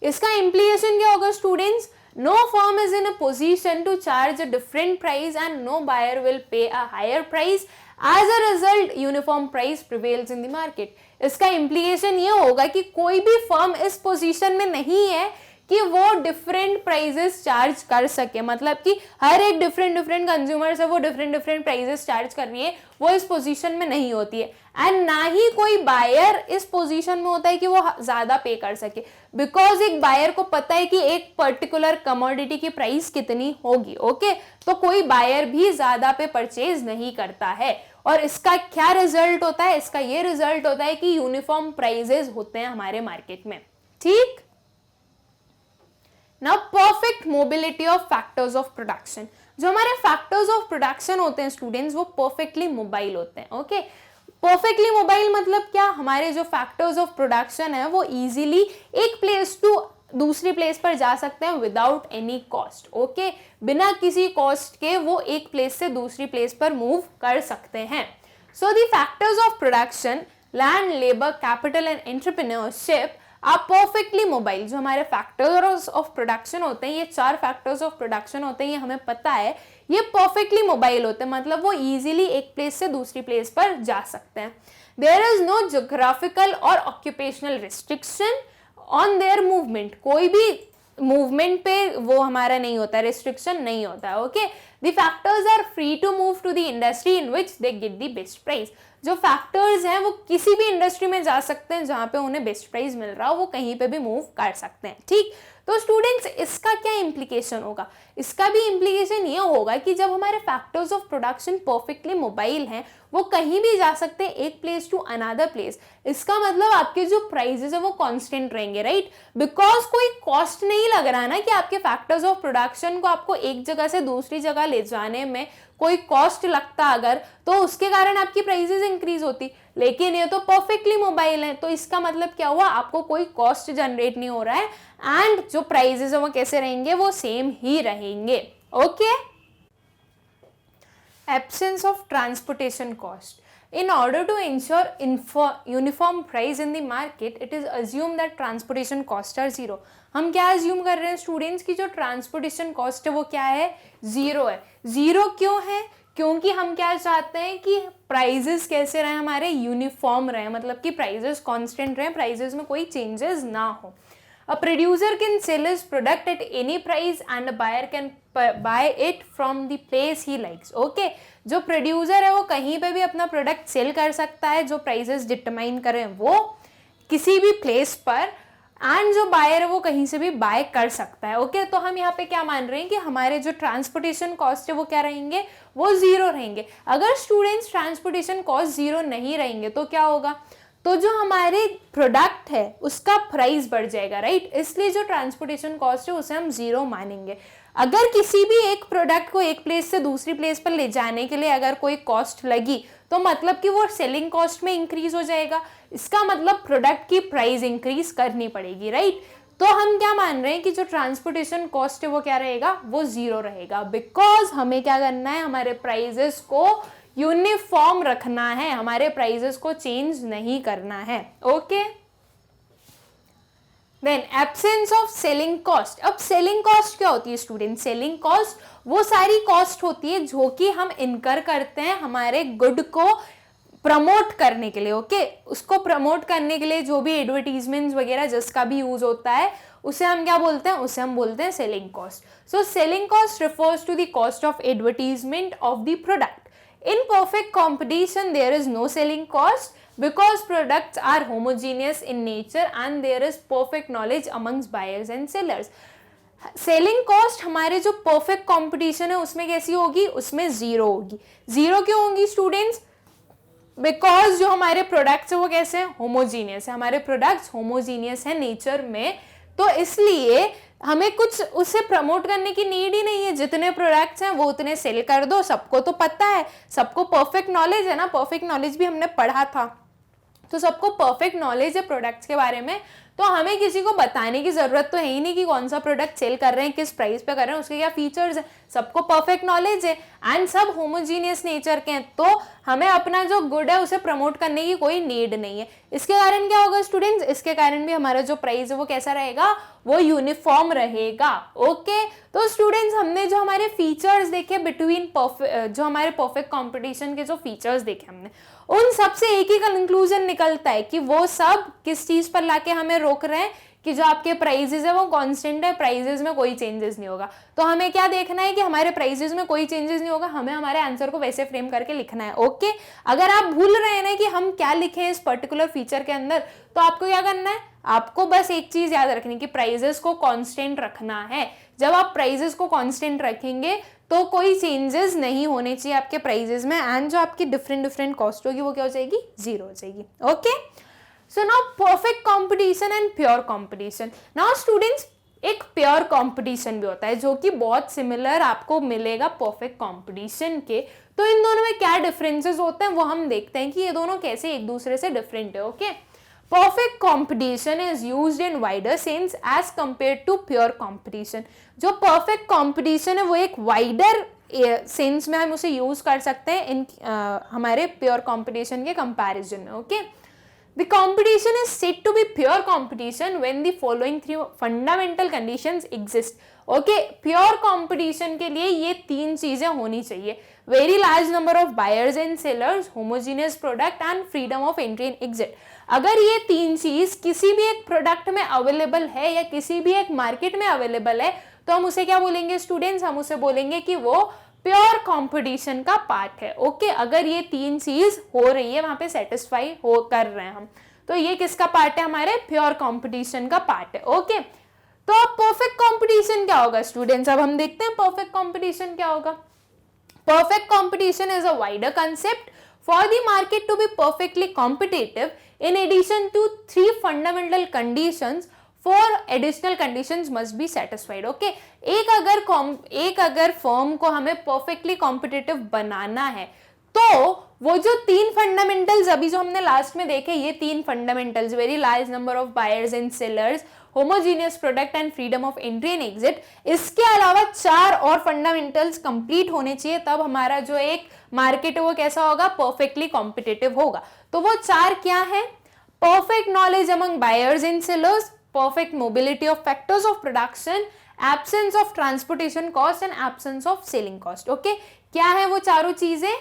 इसका इम्प्लीकेशन क्या होगा students? No firm is in a position to charge a different price and no buyer will pay a higher price. As a result uniform price prevails in the market. इसका इम्प्लीकेशन ये होगा कि कोई भी फर्म इस पोजीशन में नहीं है कि वो डिफरेंट प्राइजेस चार्ज कर सके. मतलब कि हर एक डिफरेंट कंज्यूमर्स है वो डिफरेंट प्राइजेस चार्ज कर रही है, वो इस पोजीशन में नहीं होती है. एंड ना ही कोई बायर इस पोजीशन में होता है कि वो ज्यादा पे कर सके, बिकॉज एक बायर को पता है कि एक पर्टिकुलर कमोडिटी की प्राइस कितनी होगी. ओके, तो कोई बायर भी ज्यादा पे परचेज नहीं करता है. और इसका क्या रिजल्ट होता है? इसका ये रिजल्ट होता है कि यूनिफॉर्म प्राइजेस होते हैं हमारे मार्केट में. ठीक, now perfect mobility of factors of production. जो हमारे फैक्टर्स ऑफ प्रोडक्शन होते हैं स्टूडेंट्स वो परफेक्टली मोबाइल होते हैं. ओके, परफेक्टली मोबाइल मतलब क्या? हमारे जो फैक्टर्स ऑफ प्रोडक्शन है वो इजीली एक प्लेस टू दूसरी प्लेस पर जा सकते हैं विदाउट एनी कॉस्ट. ओके, बिना किसी कॉस्ट के वो एक प्लेस से दूसरी प्लेस पर मूव कर सकते हैं. So the factors of production, land, labour, capital and entrepreneurship are perfectly mobile. जो हमारे फैक्टर्स ऑफ प्रोडक्शन होते हैं, ये 4 फैक्टर्स ऑफ प्रोडक्शन होते हैं, ये हमें पता है, ये परफेक्टली मोबाइल होते हैं. मतलब वो इजीली एक प्लेस से दूसरी प्लेस पर जा सकते हैं. देयर इज नो ज्योग्राफिकल और occupational restriction on their movement. कोई भी मूवमेंट पे वो हमारा नहीं होता, रिस्ट्रिक्शन नहीं होता है. Okay, the factors are free to move to the industry in which they get the best price. जो फैक्टर्स हैं वो किसी भी इंडस्ट्री में जा सकते हैं जहां पे उन्हें बेस्ट प्राइस मिल रहा हो, वो कहीं पे भी मूव कर सकते हैं. ठीक, तो स्टूडेंट्स इसका क्या इम्प्लीकेशन होगा? इसका भी इम्प्लीकेशन ये होगा कि जब हमारे factors of production perfectly mobile हैं, वो कहीं भी जा सकते हैं एक प्लेस टू अनदर प्लेस. इसका मतलब आपके जो प्राइसेस है वो कांस्टेंट रहेंगे, राइट? बिकॉज कोई कॉस्ट नहीं लग रहा है ना कि आपके फैक्टर्स ऑफ प्रोडक्शन को आपको एक जगह से दूसरी जगह ले जाने में कोई कॉस्ट लगता अगर, तो उसके कारण आपकी प्राइसेस इंक्रीज होती. लेकिन ये तो परफेक्टली मोबाइल है, तो इसका मतलब क्या हुआ? आपको कोई कॉस्ट जनरेट नहीं हो रहा है एंड जो प्राइसेस है वो कैसे रहेंगे? वो सेम ही रहेंगे. Okay, absence of transportation cost. In order to ensure uniform price in the market, it is assumed that transportation costs are zero. हम क्या assume कर रहे हैं स्टूडेंट्स की जो transportation cost है वो क्या है? Zero है. Zero क्यों है? क्योंकि हम क्या चाहते हैं कि प्राइजेस कैसे रहे हमारे? यूनिफॉर्म रहे, मतलब कि प्राइजेस कांस्टेंट रहे, प्राइजेस में कोई चेंजेस ना हो. A producer can sell his product at any price and a buyer can buy it from the place he likes. Okay, जो प्रोड्यूसर है वो कहीं पे भी अपना प्रोडक्ट सेल कर सकता है, जो प्राइसेस डिटरमाइन करें वो किसी भी प्लेस पर, एंड जो बायर है वो कहीं से भी बाय कर सकता है। ओके, तो हम यहाँ पे क्या मान रहे हैं कि हमारे जो ट्रांसपोर्टेशन कॉस्ट है वो क्या रहेंगे, वो जीरो रहेंगे। अगर स्टूडेंट्स ट्रांसपोर्टेशन कॉस्ट जीरो नहीं रहेंगे तो क्या होगा, तो जो हमारे प्रोडक्ट है उसका प्राइस बढ़ जाएगा, राइट। इसलिए जो ट्रांसपोर्टेशन कॉस्ट है उसे हम जीरो मानेंगे। अगर किसी भी एक प्रोडक्ट को एक प्लेस से दूसरी प्लेस पर ले जाने के लिए अगर कोई कॉस्ट लगी तो मतलब कि वो सेलिंग कॉस्ट में इंक्रीज हो जाएगा, इसका मतलब प्रोडक्ट की प्राइस इंक्रीज करनी पड़ेगी, राइट। तो हम क्या मान रहे हैं कि जो ट्रांसपोर्टेशन कॉस्ट है वो क्या रहेगा, वो जीरो रहेगा, बिकॉज हमें क्या करना है, हमारे प्राइजेस को यूनिफॉर्म रखना है, हमारे प्राइजेस को चेंज नहीं करना है। Okay, then absence of selling cost. अब सेलिंग कॉस्ट क्या होती है स्टूडेंट, सेलिंग कॉस्ट वो सारी कॉस्ट होती है जो कि हम इनकर करते हैं हमारे गुड को प्रमोट करने के लिए। ओके, उसको प्रमोट करने के लिए जो भी एडवर्टीजमेंट्स वगैरह जिसका भी यूज होता है उसे हम क्या बोलते हैं, उसे हम बोलते हैं selling cost. So selling cost refers to the cost of advertisement of the product. In perfect competition, there is no selling cost because products are homogeneous in nature and there is perfect knowledge amongst buyers and sellers. Selling cost हमारे जो परफेक्ट कंपटीशन है उसमें कैसी होगी, उसमें जीरो होगी। जीरो क्यों होगी स्टूडेंट्स, बिकॉज जो हमारे प्रोडक्ट्स है वो कैसे हैं, होमोजीनियस है, हमारे प्रोडक्ट्स होमोजीनियस है नेचर में, तो इसलिए हमें कुछ उसे प्रमोट करने की नीड ही नहीं है। जितने प्रोडक्ट्स हैं वो उतने सेल कर दो, सबको तो पता है, सबको परफेक्ट नॉलेज है ना, परफेक्ट नॉलेज भी हमने पढ़ा था, तो सबको परफेक्ट नॉलेज है प्रोडक्ट्स के बारे में, तो हमें किसी को बताने की जरूरत तो है ही नहीं कि कौन सा प्रोडक्ट सेल कर रहे हैं, किस प्राइस पे कर रहे हैं, उसके क्या फीचर्स हैं, सबको परफेक्ट नॉलेज है एंड सब होमोजीनियस नेचर के हैं, तो हमें अपना जो गुड है उसे प्रमोट करने की कोई नीड नहीं है। इसके कारण क्या होगा स्टूडेंट्स, इसके कारण भी हमारा जो प्राइस है वो कैसा रहेगा, वो यूनिफॉर्म रहेगा। ओके, तो स्टूडेंट्स हमने जो हमारे फीचर्स देखे बिटवीन जो हमारे परफेक्ट कॉम्पिटिशन के जो फीचर्स देखे हमने, उन सब से एक ही कंक्लूजन निकलता है कि वो सब किस चीज पर लाके हमें रोक रहे हैं कि जो आपके प्राइजेस है वो कांस्टेंट है, प्राइजेस में कोई चेंजेस नहीं होगा। तो हमें क्या देखना है कि हमारे प्राइजेस में कोई चेंजेस नहीं होगा, हमें हमारे आंसर को वैसे फ्रेम करके लिखना है। ओके, अगर आप भूल रहे हैं ना कि हम क्या लिखे इस पर्टिकुलर फीचर के अंदर, तो आपको क्या करना है, आपको बस एक चीज याद रखनी कि प्राइजेस को कांस्टेंट रखना है। जब आप प्राइजेस को कांस्टेंट रखेंगे तो कोई चेंजेस नहीं होने चाहिए आपके प्राइजेस में, एंड जो आपकी डिफरेंट कॉस्ट होगी वो क्या हो जाएगी, जीरो हो जाएगी। Okay, so now perfect competition and pure competition. Now students एक प्योर कंपटीशन भी होता है जो कि बहुत सिमिलर आपको मिलेगा परफेक्ट कंपटीशन के। तो इन दोनों में क्या डिफरेंसेस होते हैं वो हम देखते हैं कि ये दोनों कैसे एक दूसरे से डिफरेंट है। Okay, perfect competition is used in wider sense as compare to pure competition. जो परफेक्ट कंपटीशन है वो एक वाइडर सेंस में हम उसे यूज कर सकते हैं इन हमारे प्योर कंपटीशन के कंपैरिजन में। Okay, The competition is said to be pure competition when the following three fundamental conditions exist. Okay, pure competition के लिए ये तीन चीजें होनी चाहिए: very large number of buyers and sellers, homogeneous product and freedom of entry and exit. अगर ये तीन चीज किसी भी एक प्रोडक्ट में अवेलेबल है या किसी भी एक मार्केट में अवेलेबल है तो हम उसे क्या बोलेंगे स्टूडेंट्स, हम उसे बोलेंगे कि वो प्योर कंपटीशन का पार्ट है। ओके, अगर ये तीन चीज हो रही है वहां पे सेटिस्फाई हो कर रहे हैं हम, तो ये किसका पार्ट है, हमारे प्योर कंपटीशन का पार्ट है। ओके, तो अब परफेक्ट कंपटीशन क्या होगा स्टूडेंट्स, अब हम देखते हैं परफेक्ट कंपटीशन क्या होगा। Perfect competition is a wider concept for the market to be perfectly competitive in addition to three fundamental conditions, four additional conditions must be satisfied. Okay, एक अगर फर्म को हमें परफेक्टली कॉम्पिटिटिव बनाना है तो वो जो तीन फंडामेंटल्स अभी जो हमने लास्ट में देखे, ये तीन fundamentals, very large number of buyers and sellers, homogeneous product and freedom of entry and exit, इसके अलावा चार और फंडामेंटल्स कंप्लीट होने चाहिए, तब हमारा जो एक मार्केट है वो कैसा होगा, परफेक्टली कॉम्पिटिटिव होगा। तो वो चार क्या है, perfect knowledge among buyers and sellers, perfect mobility of factors of production, absence of transportation cost and absence of selling cost. Okay, क्या है वो चारों चीजें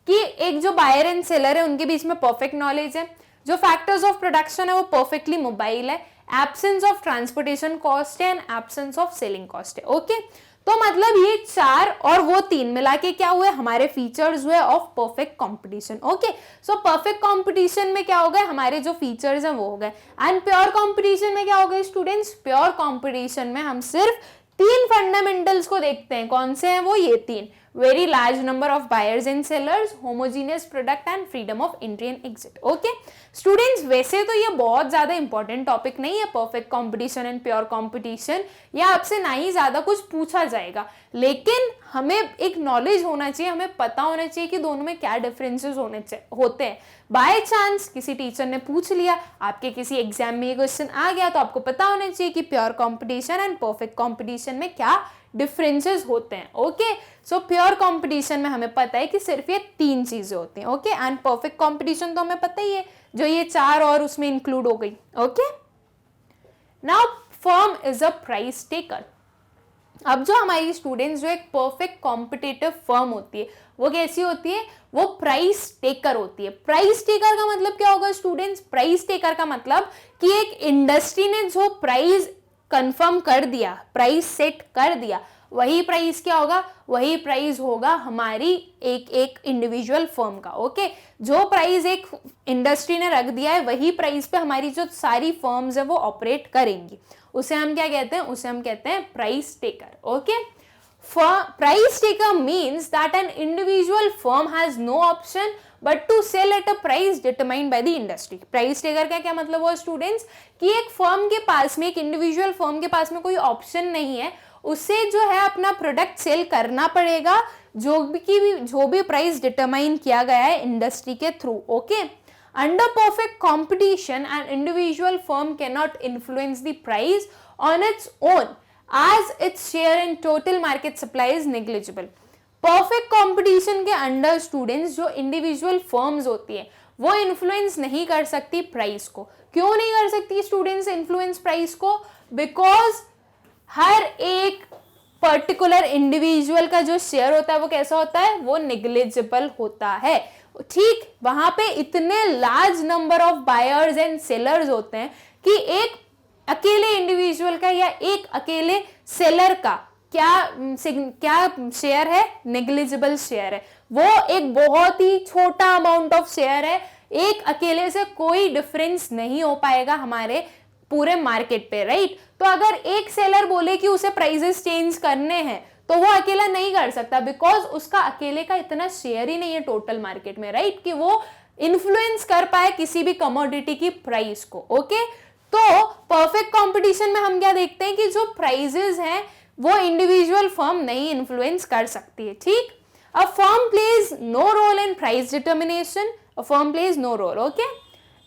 कि एक जो बायर एंड सेलर है उनके बीच में परफेक्ट नॉलेज है, जो फैक्टर्स ऑफ प्रोडक्शन है वो परफेक्टली मोबाइल है, एब्सेंस ऑफ ट्रांसपोर्टेशन कॉस्ट है and absence of selling cost है। ओके, तो मतलब ये 4 और वो 3 मिला के क्या हुए, हमारे फीचर्स हुए of perfect competition. Okay, so perfect competition में क्या हो गए, हमारे जो फीचर्स हैं वो हो गए। एंड प्योर कंपटीशन में क्या हो गए स्टूडेंट्स, प्योर कंपटीशन में हम सिर्फ 3 फंडामेंटल्स को देखते हैं। कौन से हैं वो, ये 3, very large number of buyers and sellers, homogeneous product and freedom of entry and exit. Okay students, वैसे तो ये बहुत ज्यादा इंपॉर्टेंट टॉपिक नहीं है perfect competition and pure competition, या आपसे ना ही ज्यादा कुछ पूछा जाएगा, लेकिन हमें एक नॉलेज होना चाहिए, हमें पता होना चाहिए कि दोनों में क्या डिफरेंसेस होते हैं। बाय चांस किसी टीचर ने पूछ लिया, आपके किसी एग्जाम में ये क्वेश्चन आ गया, तो आपको पता होना चाहिए कि pure competition and perfect competition में क्या डिफरेंसेस होते हैं। ओके, सो प्योर कंपटीशन में हमें पता है कि सिर्फ ये 3 चीजें होती हैं। ओके, एंड परफेक्ट कंपटीशन तो हमें पता ही है, जो ये 4 और उसमें इंक्लूड हो गई। Okay, now firm is a price taker. अब जो हमारी स्टूडेंट्स, जो एक परफेक्ट कॉम्पिटिटिव फर्म होती है वो कैसी होती है, वो प्राइस टेकर होती है। प्राइस टेकर का मतलब क्या होगा स्टूडेंट्स, प्राइस टेकर का मतलब कि एक इंडस्ट्री ने जो प्राइस कंफर्म कर दिया, प्राइस सेट कर दिया, वही प्राइस क्या होगा, वही प्राइस होगा हमारी एक इंडिविजुअल फर्म का। ओके, जो प्राइस एक इंडस्ट्री ने रख दिया है वही प्राइस पे हमारी जो सारी फर्म्स है वो ऑपरेट करेंगी, उसे हम क्या कहते हैं, उसे हम कहते हैं price taker. Okay, price taker means that an individual firm has no option but to sell at a price determined by the industry. Price taker का क्या मतलब हुआ स्टूडेंट्स, कि एक फर्म के पास में, एक इंडिविजुअल फर्म के पास में कोई ऑप्शन नहीं है, उसे जो है अपना प्रोडक्ट सेल करना पड़ेगा, जो भी प्राइस डिटरमाइन किया गया है इंडस्ट्री के through. Okay, under perfect competition N individual firm can not influence the price on its own as its share in total market supply is negligible। Perfect competition के अंडर स्टूडेंट्स, जो इंडिविजुअल फर्म्स होती है वो इन्फ्लुएंस नहीं कर सकती प्राइस को। क्यों नहीं कर सकती स्टूडेंट्स इन्फ्लुएंस प्राइस को, बिकॉज हर एक पर्टिकुलर इंडिविजुअल का जो शेयर होता है वो कैसा होता है, वो नेग्लिजिबल होता है। ठीक, वहां पे इतने large number of buyers and sellers होते हैं कि एक अकेले इंडिविजुअल का या एक अकेले सेलर का क्या शेयर है, नेग्लिजिबल शेयर है, वो एक बहुत ही छोटा अमाउंट ऑफ शेयर है, एक अकेले से कोई डिफरेंस नहीं हो पाएगा हमारे पूरे मार्केट पे, राइट। तो अगर एक सेलर बोले कि उसे प्राइसेस चेंज करने हैं तो वो अकेला नहीं कर सकता, बिकॉज उसका अकेले का इतना शेयर ही नहीं है टोटल मार्केट में, राइट, कि वो इन्फ्लुएंस कर पाए किसी भी कमोडिटी की प्राइस को। ओके, तो परफेक्ट कंपटीशन में हम क्या देखते हैं कि जो प्राइजेस हैं वो इंडिविजुअल फर्म नहीं इन्फ्लुएंस कर सकती है। ठीक, a firm plays no role in price determination, a firm plays no role. Okay,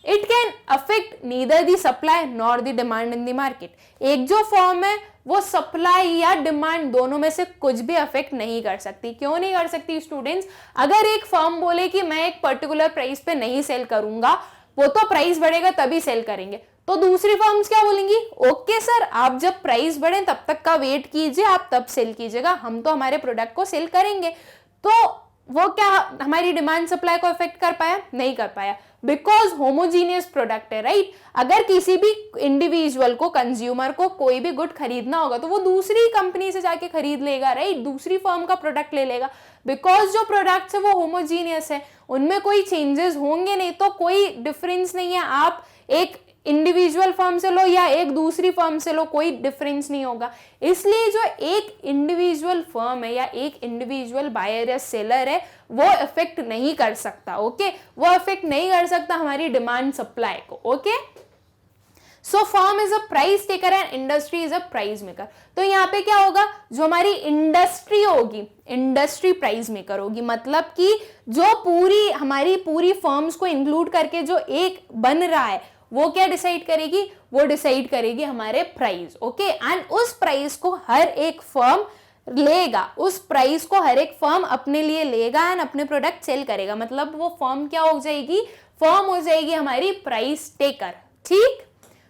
it can affect neither the supply nor the demand in the market. एक जो फर्म है वो सप्लाई या डिमांड दोनों में से कुछ भी अफेक्ट नहीं कर सकती। क्यों नहीं कर सकती स्टूडेंट्स, अगर एक फर्म बोले कि मैं एक पर्टिकुलर प्राइस पे नहीं सेल करूंगा, वो तो प्राइस बढ़ेगा तभी सेल करेंगे, तो दूसरी फर्म्स क्या बोलेंगी, ओके सर आप जब प्राइस बढ़े तब तक का वेट कीजिए, आप तब सेल कीजिएगा, हम तो हमारे प्रोडक्ट को सेल करेंगे। तो वो क्या हमारी डिमांड सप्लाई को इफेक्ट कर पाया, नहीं कर पाया, बिकॉज होमोजीनियस प्रोडक्ट है, राइट। अगर किसी भी इंडिविजुअल को, कंज्यूमर को कोई भी गुड खरीदना होगा तो वो दूसरी कंपनी से जाके खरीद लेगा, राइट, दूसरी फर्म का प्रोडक्ट ले लेगा, बिकॉज जो प्रोडक्ट्स है वो होमोजीनियस है, उनमें कोई चेंजेस होंगे नहीं, तो कोई डिफरेंस नहीं है, आप एक इंडिविजुअल फर्म से लो या एक दूसरी फर्म से लो, कोई डिफरेंस नहीं होगा। इसलिए जो एक इंडिविजुअल फर्म है या एक इंडिविजुअल बायर या सेलर है वो इफेक्ट नहीं कर सकता। ओके, वो इफेक्ट नहीं कर सकता हमारी डिमांड सप्लाई को। Okay, so firm is a price taker and industry is a price maker. तो यहाँ पे क्या होगा, जो हमारी इंडस्ट्री होगी, इंडस्ट्री प्राइस मेकर होगी, मतलब कि जो हमारी पूरी फर्म्स को इंक्लूड करके जो एक बन रहा है वो क्या डिसाइड करेगी, वो डिसाइड करेगी हमारे प्राइस। ओके, एंड उस प्राइस को हर एक फर्म लेगा, उस प्राइस को हर एक फर्म अपने लिए लेगा एंड अपने प्रोडक्ट सेल करेगा, मतलब वो फर्म क्या हो जाएगी, फर्म हो जाएगी हमारी प्राइस टेकर। ठीक,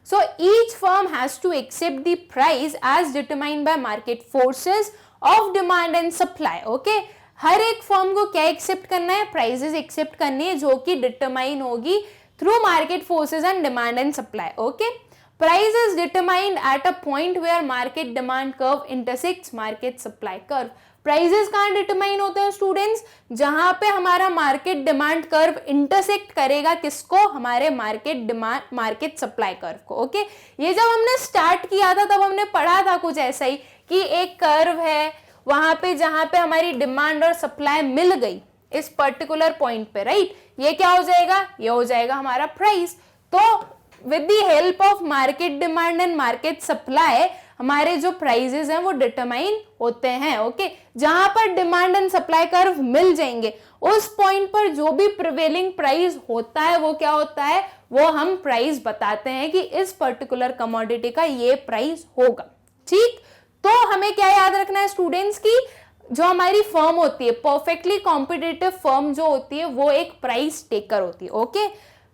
so each firm has to accept the price as determined by market forces of demand and supply. Okay, हर एक फर्म को क्या एक्सेप्ट करना है, प्राइसेस एक्सेप्ट करनी है जो कि डिटरमाइन होगी through market forces and demand and supply. Okay, price is determined at a point where market demand curve intersects market supply curve. Prices कहाँ डिटरमाइन होते हैं स्टूडेंट्स? जहां पे हमारा मार्केट डिमांड कर्व इंटरसेक्ट करेगा किसको? हमारे मार्केट सप्लाई कर्व को। ओके, ये जब हमने स्टार्ट किया था तब हमने पढ़ा था कुछ ऐसा ही कि एक कर्व है वहां पे जहां पे हमारी डिमांड और सप्लाई मिल गई इस पर्टिकुलर पॉइंट पे, राइट? ये क्या हो जाएगा? ये हो जाएगा हमारा प्राइस। तो with the help of market demand and market supply हमारे जो प्राइजेस हैं वो डिटरमाइन होते हैं। ओके, जहां पर डिमांड एंड सप्लाई कर्व मिल जाएंगे उस पॉइंट पर जो भी प्रिवेलिंग प्राइस होता है वो क्या होता है? वो हम प्राइस बताते हैं कि इस पर्टिकुलर कमोडिटी का ये प्राइस होगा। ठीक, तो हमें क्या याद रखना है स्टूडेंट्स की जो हमारी फर्म होती है, परफेक्टली कॉम्पिटिटिव फर्म जो होती है वो एक प्राइस टेकर होती है। ओके,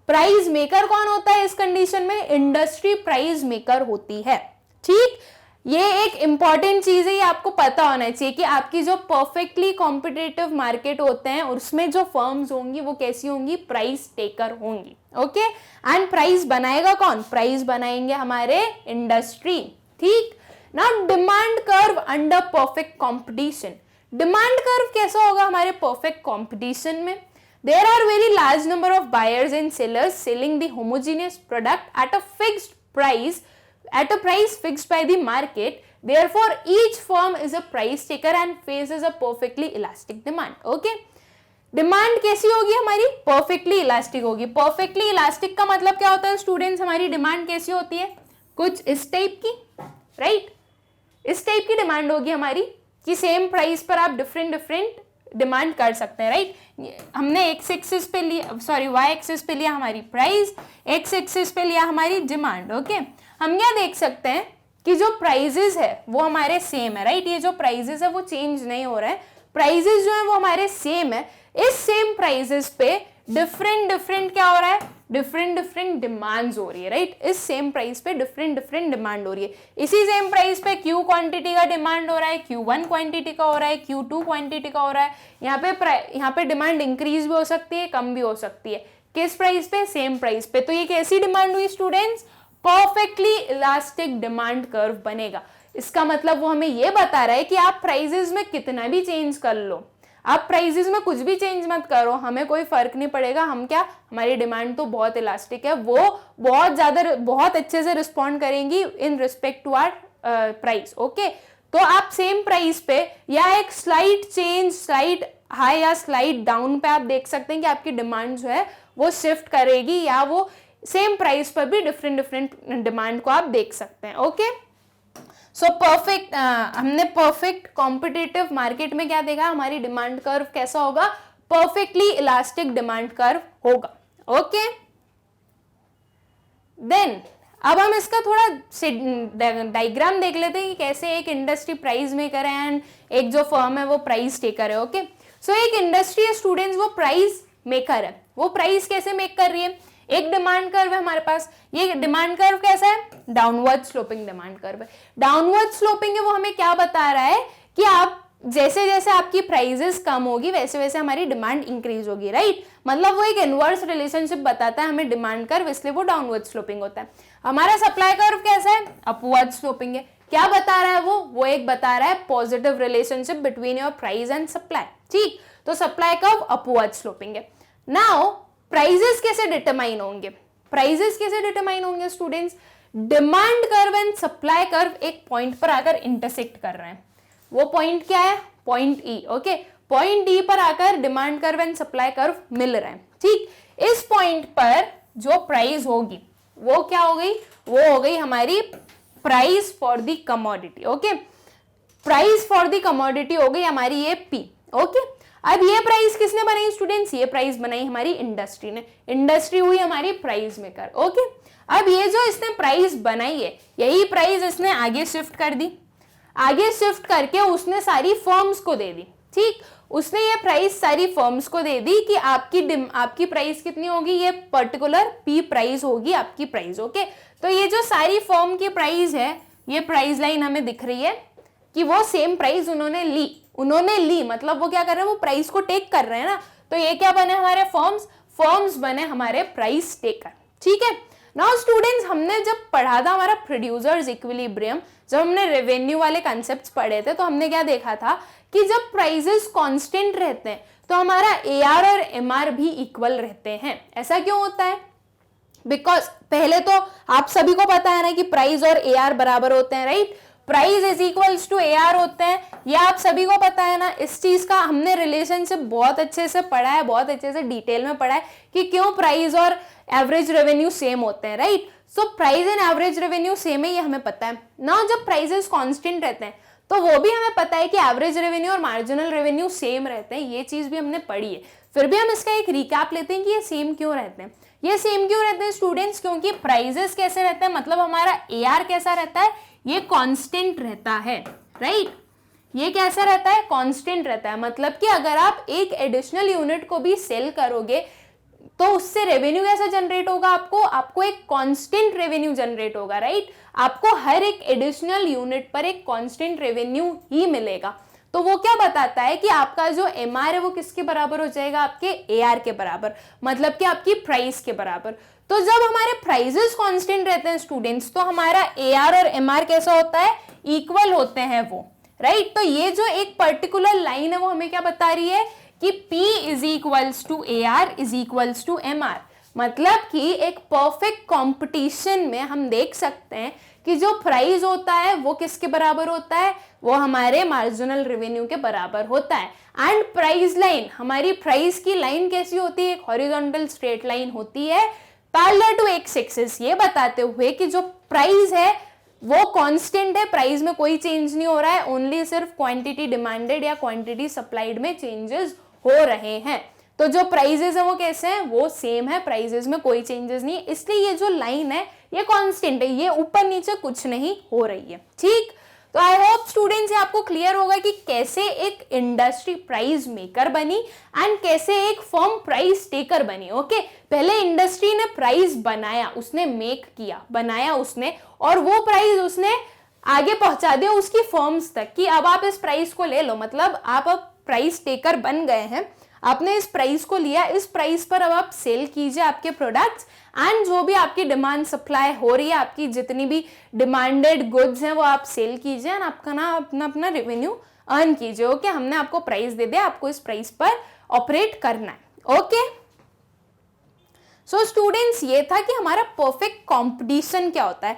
प्राइस मेकर कौन होता है इस कंडीशन में? इंडस्ट्री प्राइस मेकर होती है। ठीक, ये एक इंपॉर्टेंट चीज है, ये आपको पता होना चाहिए कि आपकी जो परफेक्टली कॉम्पिटिटिव मार्केट होते हैं उसमें जो फर्म्स होंगी वो कैसी होंगी? प्राइस टेकर होंगी। ओके, एंड प्राइस बनाएगा कौन? प्राइस बनाएंगे हमारे इंडस्ट्री। ठीक, now demand curve under perfect competition. Demand curve कैसा होगा हमारे परफेक्ट कंपटीशन में? There are very large number of buyers and sellers selling the homogeneous product at a fixed price, at a price fixed by the market. Therefore, each firm is a price taker and faces a perfectly elastic demand. Okay? Demand कैसी होगी हमारी? परफेक्टली इलास्टिक होगी। परफेक्टली इलास्टिक का मतलब क्या होता है स्टूडेंट्स? हमारी डिमांड कैसी होती है? कुछ इस टाइप की, राइट? इस टाइप की डिमांड होगी हमारी कि सेम प्राइस पर आप डिफरेंट डिमांड कर सकते हैं, राइट? हमने एक्स एक्सिस पे लिया, सॉरी वाई एक्सिस पे लिया हमारी प्राइस, एक्स एक्सिस पे लिया हमारी डिमांड। ओके, हम क्या देख सकते हैं कि जो प्राइजेस है वो हमारे सेम है, राइट? ये जो प्राइजेस है वो चेंज नहीं हो रहा है, प्राइजेस जो है वो हमारे सेम है। इस सेम प्राइजेस पे डिफरेंट क्या हो रहा है? डिफरेंट डिमांड्स हो रही है, राइट? इस सेम प्राइस पे डिफरेंट डिमांड हो रही है। इसी सेम प्राइस पे Q क्वांटिटी का डिमांड हो रहा है, Q1 क्वांटिटी का हो रहा है, Q2 क्वांटिटी का हो रहा है। यहाँ पे डिमांड इंक्रीज भी हो सकती है, कम भी हो सकती है। किस प्राइस पे? सेम प्राइस पे। तो ये कैसी डिमांड हुई students? Perfectly elastic demand curve बनेगा। इसका मतलब वो हमें ये बता रहा है कि आप प्राइजेस में कितना भी चेंज कर लो, आप प्राइजेस में कुछ भी चेंज मत करो, हमें कोई फर्क नहीं पड़ेगा। हम क्या, हमारी डिमांड तो बहुत इलास्टिक है, वो बहुत अच्छे से रिस्पॉन्ड करेंगी in respect to AR price. Okay, तो आप सेम प्राइस पे या एक स्लाइट चेंज, स्लाइट हाई या स्लाइट डाउन पे आप देख सकते हैं कि आपकी डिमांड जो है वो शिफ्ट करेगी या वो सेम प्राइस पर भी डिफरेंट डिमांड को आप देख सकते हैं। ओके, सो परफेक्ट, हमने परफेक्ट कॉम्पिटिटिव मार्केट में क्या देखा? हमारी डिमांड कर्व कैसा होगा? परफेक्टली इलास्टिक डिमांड कर्व होगा। ओके, देन अब हम इसका थोड़ा डायग्राम देख लेते हैं कि कैसे एक इंडस्ट्री प्राइस मेकर है एंड एक जो फर्म है वो प्राइस टेकर है। ओके, सो एक इंडस्ट्री है स्टूडेंट्स, वो प्राइस मेकर है। वो प्राइस कैसे मेक कर रही है? एक डिमांड कर्व है हमारे पास, ये डिमांड कर्व कैसा है? डाउनवर्ड स्लोपिंग डिमांड कर्व है। डाउनवर्ड स्लोपिंग है, वो हमें क्या बता रहा है कि आप जैसे जैसे आपकी प्राइजेस कम होगी वैसे वैसे हमारी डिमांड इंक्रीज होगी, राइट? मतलब वो एक इनवर्स रिलेशनशिप बताता है हमें डिमांड कर्व, इसलिए वो डाउनवर्ड स्लोपिंग होता है। हमारा सप्लाई कर्व कैसा है? अपवर्ड स्लोपिंग है। क्या बता रहा है वो एक बता रहा है positive relationship between your price and supply. ठीक, तो सप्लाई कर्व अपवर्ड स्लोपिंग है। नाउ प्राइजेस कैसे डिटरमाइन होंगे? प्राइजेस कैसे डिटरमाइन होंगे students? Demand curve and supply curve एक पॉइंट पर आकर इंटरसेक्ट कर रहे हैं। वो पॉइंट क्या है? Point E. Okay, point E पर आकर demand curve and supply curve मिल रहे हैं। ठीक, इस पॉइंट पर जो प्राइस होगी वो क्या हो गई? वो हो गई हमारी price for the commodity. Okay, price for the commodity हो गई हमारी ये पी। ओके, अब ये प्राइस किसने बनाई स्टूडेंट्स? ये प्राइस बनाई हमारी इंडस्ट्री ने। इंडस्ट्री हुई हमारी प्राइस मेकर। ओके, अब ये जो इसने प्राइस बनाई है यही प्राइस इसने आगे शिफ्ट कर दी, आगे शिफ्ट करके उसने सारी फर्म्स को दे दी। ठीक, उसने ये प्राइस सारी फर्म्स को दे दी कि आपकी प्राइस कितनी होगी? ये पर्टिकुलर पी प्राइस होगी आपकी प्राइस। ओके, तो ये जो सारी फर्म की प्राइस है, ये प्राइस लाइन हमें दिख रही है कि वो सेम प्राइस उन्होंने ली, मतलब वो क्या कर रहे हैं? वो प्राइस को टेक कर रहे हैं ना। तो ये क्या बने हमारे फर्म्स बने हमारे प्राइस टेकर। ठीक है, नाउ स्टूडेंट्स, हमने जब पढ़ा था हमारा प्रोड्यूसर्स इक्विलिब्रियम, जब हमने रेवेन्यू वाले कॉन्सेप्ट्स पढ़े थे, तो हमने क्या देखा था कि जब प्राइजेस कांस्टेंट रहते हैं तो हमारा AR और MR भी इक्वल रहते हैं। ऐसा क्यों होता है? बिकॉज पहले तो आप सभी को पता है ना कि प्राइस और AR बराबर होते हैं, right? Price is equals to AR होते हैं, ये आप सभी को पता है ना। इस चीज का हमने रिलेशनशिप बहुत अच्छे से पढ़ा है, बहुत अच्छे से डिटेल में पढ़ा है कि क्यों प्राइस और एवरेज रेवेन्यू सेम होते हैं, right? So price and average revenue same है, ये हमें पता है ना। जब प्राइसेस कांस्टेंट रहते हैं तो वो भी हमें पता है कि एवरेज रेवेन्यू और मार्जिनल रेवेन्यू सेम रहते हैं, ये चीज भी हमने पढ़ी है। फिर भी हम इसका एक रिकैप लेते हैं कि ये सेम क्यों रहते हैं। ये सेम क्यों रहते हैं स्टूडेंट्स? क्योंकि प्राइजेस कैसे रहते हैं, मतलब हमारा AR कैसा रहता है, ये कांस्टेंट रहता है, राइट? ये कैसा रहता है? कांस्टेंट रहता है। मतलब कि अगर आप एक एडिशनल यूनिट को भी सेल करोगे तो उससे रेवेन्यू कैसा जनरेट होगा? आपको एक कांस्टेंट रेवेन्यू जनरेट होगा, राइट? आपको हर एक एडिशनल यूनिट पर एक कांस्टेंट रेवेन्यू ही मिलेगा। तो वो क्या बताता है कि आपका जो MR है वो किसके बराबर हो जाएगा? आपके AR के बराबर, मतलब कि आपकी प्राइस के बराबर। तो जब हमारे प्राइसेस कांस्टेंट रहते हैं स्टूडेंट्स, तो हमारा AR और MR कैसा होता है? इक्वल होते हैं वो, राइट? तो ये जो एक पर्टिकुलर लाइन है वो हमें क्या बता रही है कि P is equals to AR is equals to MR। मतलब कि एक परफेक्ट कंपटीशन में हम देख सकते हैं कि जो प्राइस होता है वो किसके बराबर होता है? वो हमारे मार्जिनल रेवेन्यू के बराबर होता है। एंड प्राइस लाइन, हमारी प्राइस की लाइन कैसी होती है? एक हॉरिजॉन्टल स्ट्रेट लाइन होती है पैरेलल टू एक्स एक्सिस, ये बताते हुए कि जो प्राइस है वो कांस्टेंट है, प्राइस में कोई चेंज नहीं हो रहा है, ओनली सिर्फ क्वांटिटी डिमांडेड या क्वांटिटी सप्लाइड में चेंजेस हो रहे हैं। तो जो प्राइजेस है वो कैसे हैं? वो सेम है, प्राइजेस में कोई चेंजेस नहीं है, इसलिए ये जो लाइन है ये कांस्टेंट है, ये ऊपर नीचे कुछ नहीं हो रही है, ठीक? तो आई होप स्टूडेंट्स ये आपको क्लियर होगा कि कैसे एक इंडस्ट्री प्राइस मेकर बनी एंड कैसे एक फर्म प्राइस टेकर बनी। ओके, पहले इंडस्ट्री ने प्राइस बनाया, उसने मेक किया, बनाया उसने, और वो प्राइस उसने आगे पहुंचा दिया उसकी फर्म्स तक कि अब आप इस प्राइस को ले लो। मतलब आप अब प्राइस टेकर बन गए हैं, आपने इस प्राइस को लिया, इस प्राइस पर अब आप सेल कीजिए आपके प्रोडक्ट्स, एंड जो भी आपकी डिमांड सप्लाई हो रही है, आपकी जितनी भी डिमांडेड गुड्स हैं वो आप सेल कीजिए एंड आपका ना अपना रेवेन्यू अर्न कीजिए। ओके, हमने आपको प्राइस दे दिया, आपको इस प्राइस पर ऑपरेट करना है। ओके, सो स्टूडेंट्स ये था कि हमारा परफेक्ट कंपटीशन क्या होता है।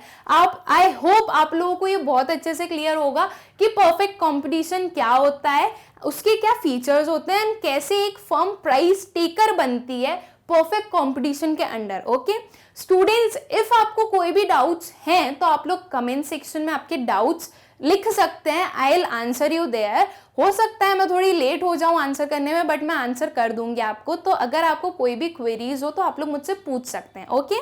आई होप आप लोगों को ये बहुत अच्छे से क्लियर होगा कि परफेक्ट कंपटीशन क्या होता है, उसके क्या फीचर्स होते हैं एंड कैसे एक फर्म प्राइस टेकर बनती है परफेक्ट कंपटीशन के अंडर। ओके स्टूडेंट्स, इफ आपको कोई भी डाउट्स हैं तो आप लोग कमेंट सेक्शन में आपके डाउट्स लिख सकते हैं, I will answer you there. हो सकता है मैं थोड़ी लेट हो जाऊं आंसर करने में, बट मैं आंसर कर दूंगी आपको। तो अगर आपको कोई भी क्वेरीज हो तो आप लोग मुझसे पूछ सकते हैं। ओके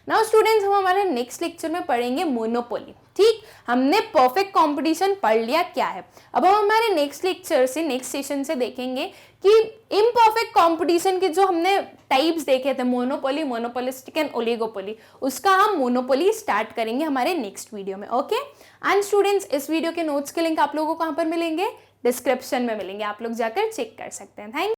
नाउ स्टूडेंट्स, हम हमारे नेक्स्ट लेक्चर में पढ़ेंगे मोनोपोली। ठीक, हमने परफेक्ट कंपटीशन पढ़ लिया क्या है। अब हम हमारे नेक्स्ट लेक्चर से, नेक्स्ट सेशन से देखेंगे कि इम्परफेक्ट कंपटीशन के जो हमने टाइप्स देखे थे, मोनोपोली, मोनोपोलिस्टिक एंड ओलिगोपोली, उसका हम मोनोपोली स्टार्ट करेंगे हमारे नेक्स्ट वीडियो में। ओके एंड स्टूडेंट्स, इस वीडियो के नोट्स के लिंक आप लोगों को कहाँ पर मिलेंगे? डिस्क्रिप्शन में मिलेंगे, आप लोग जाकर चेक कर सकते हैं। थैंक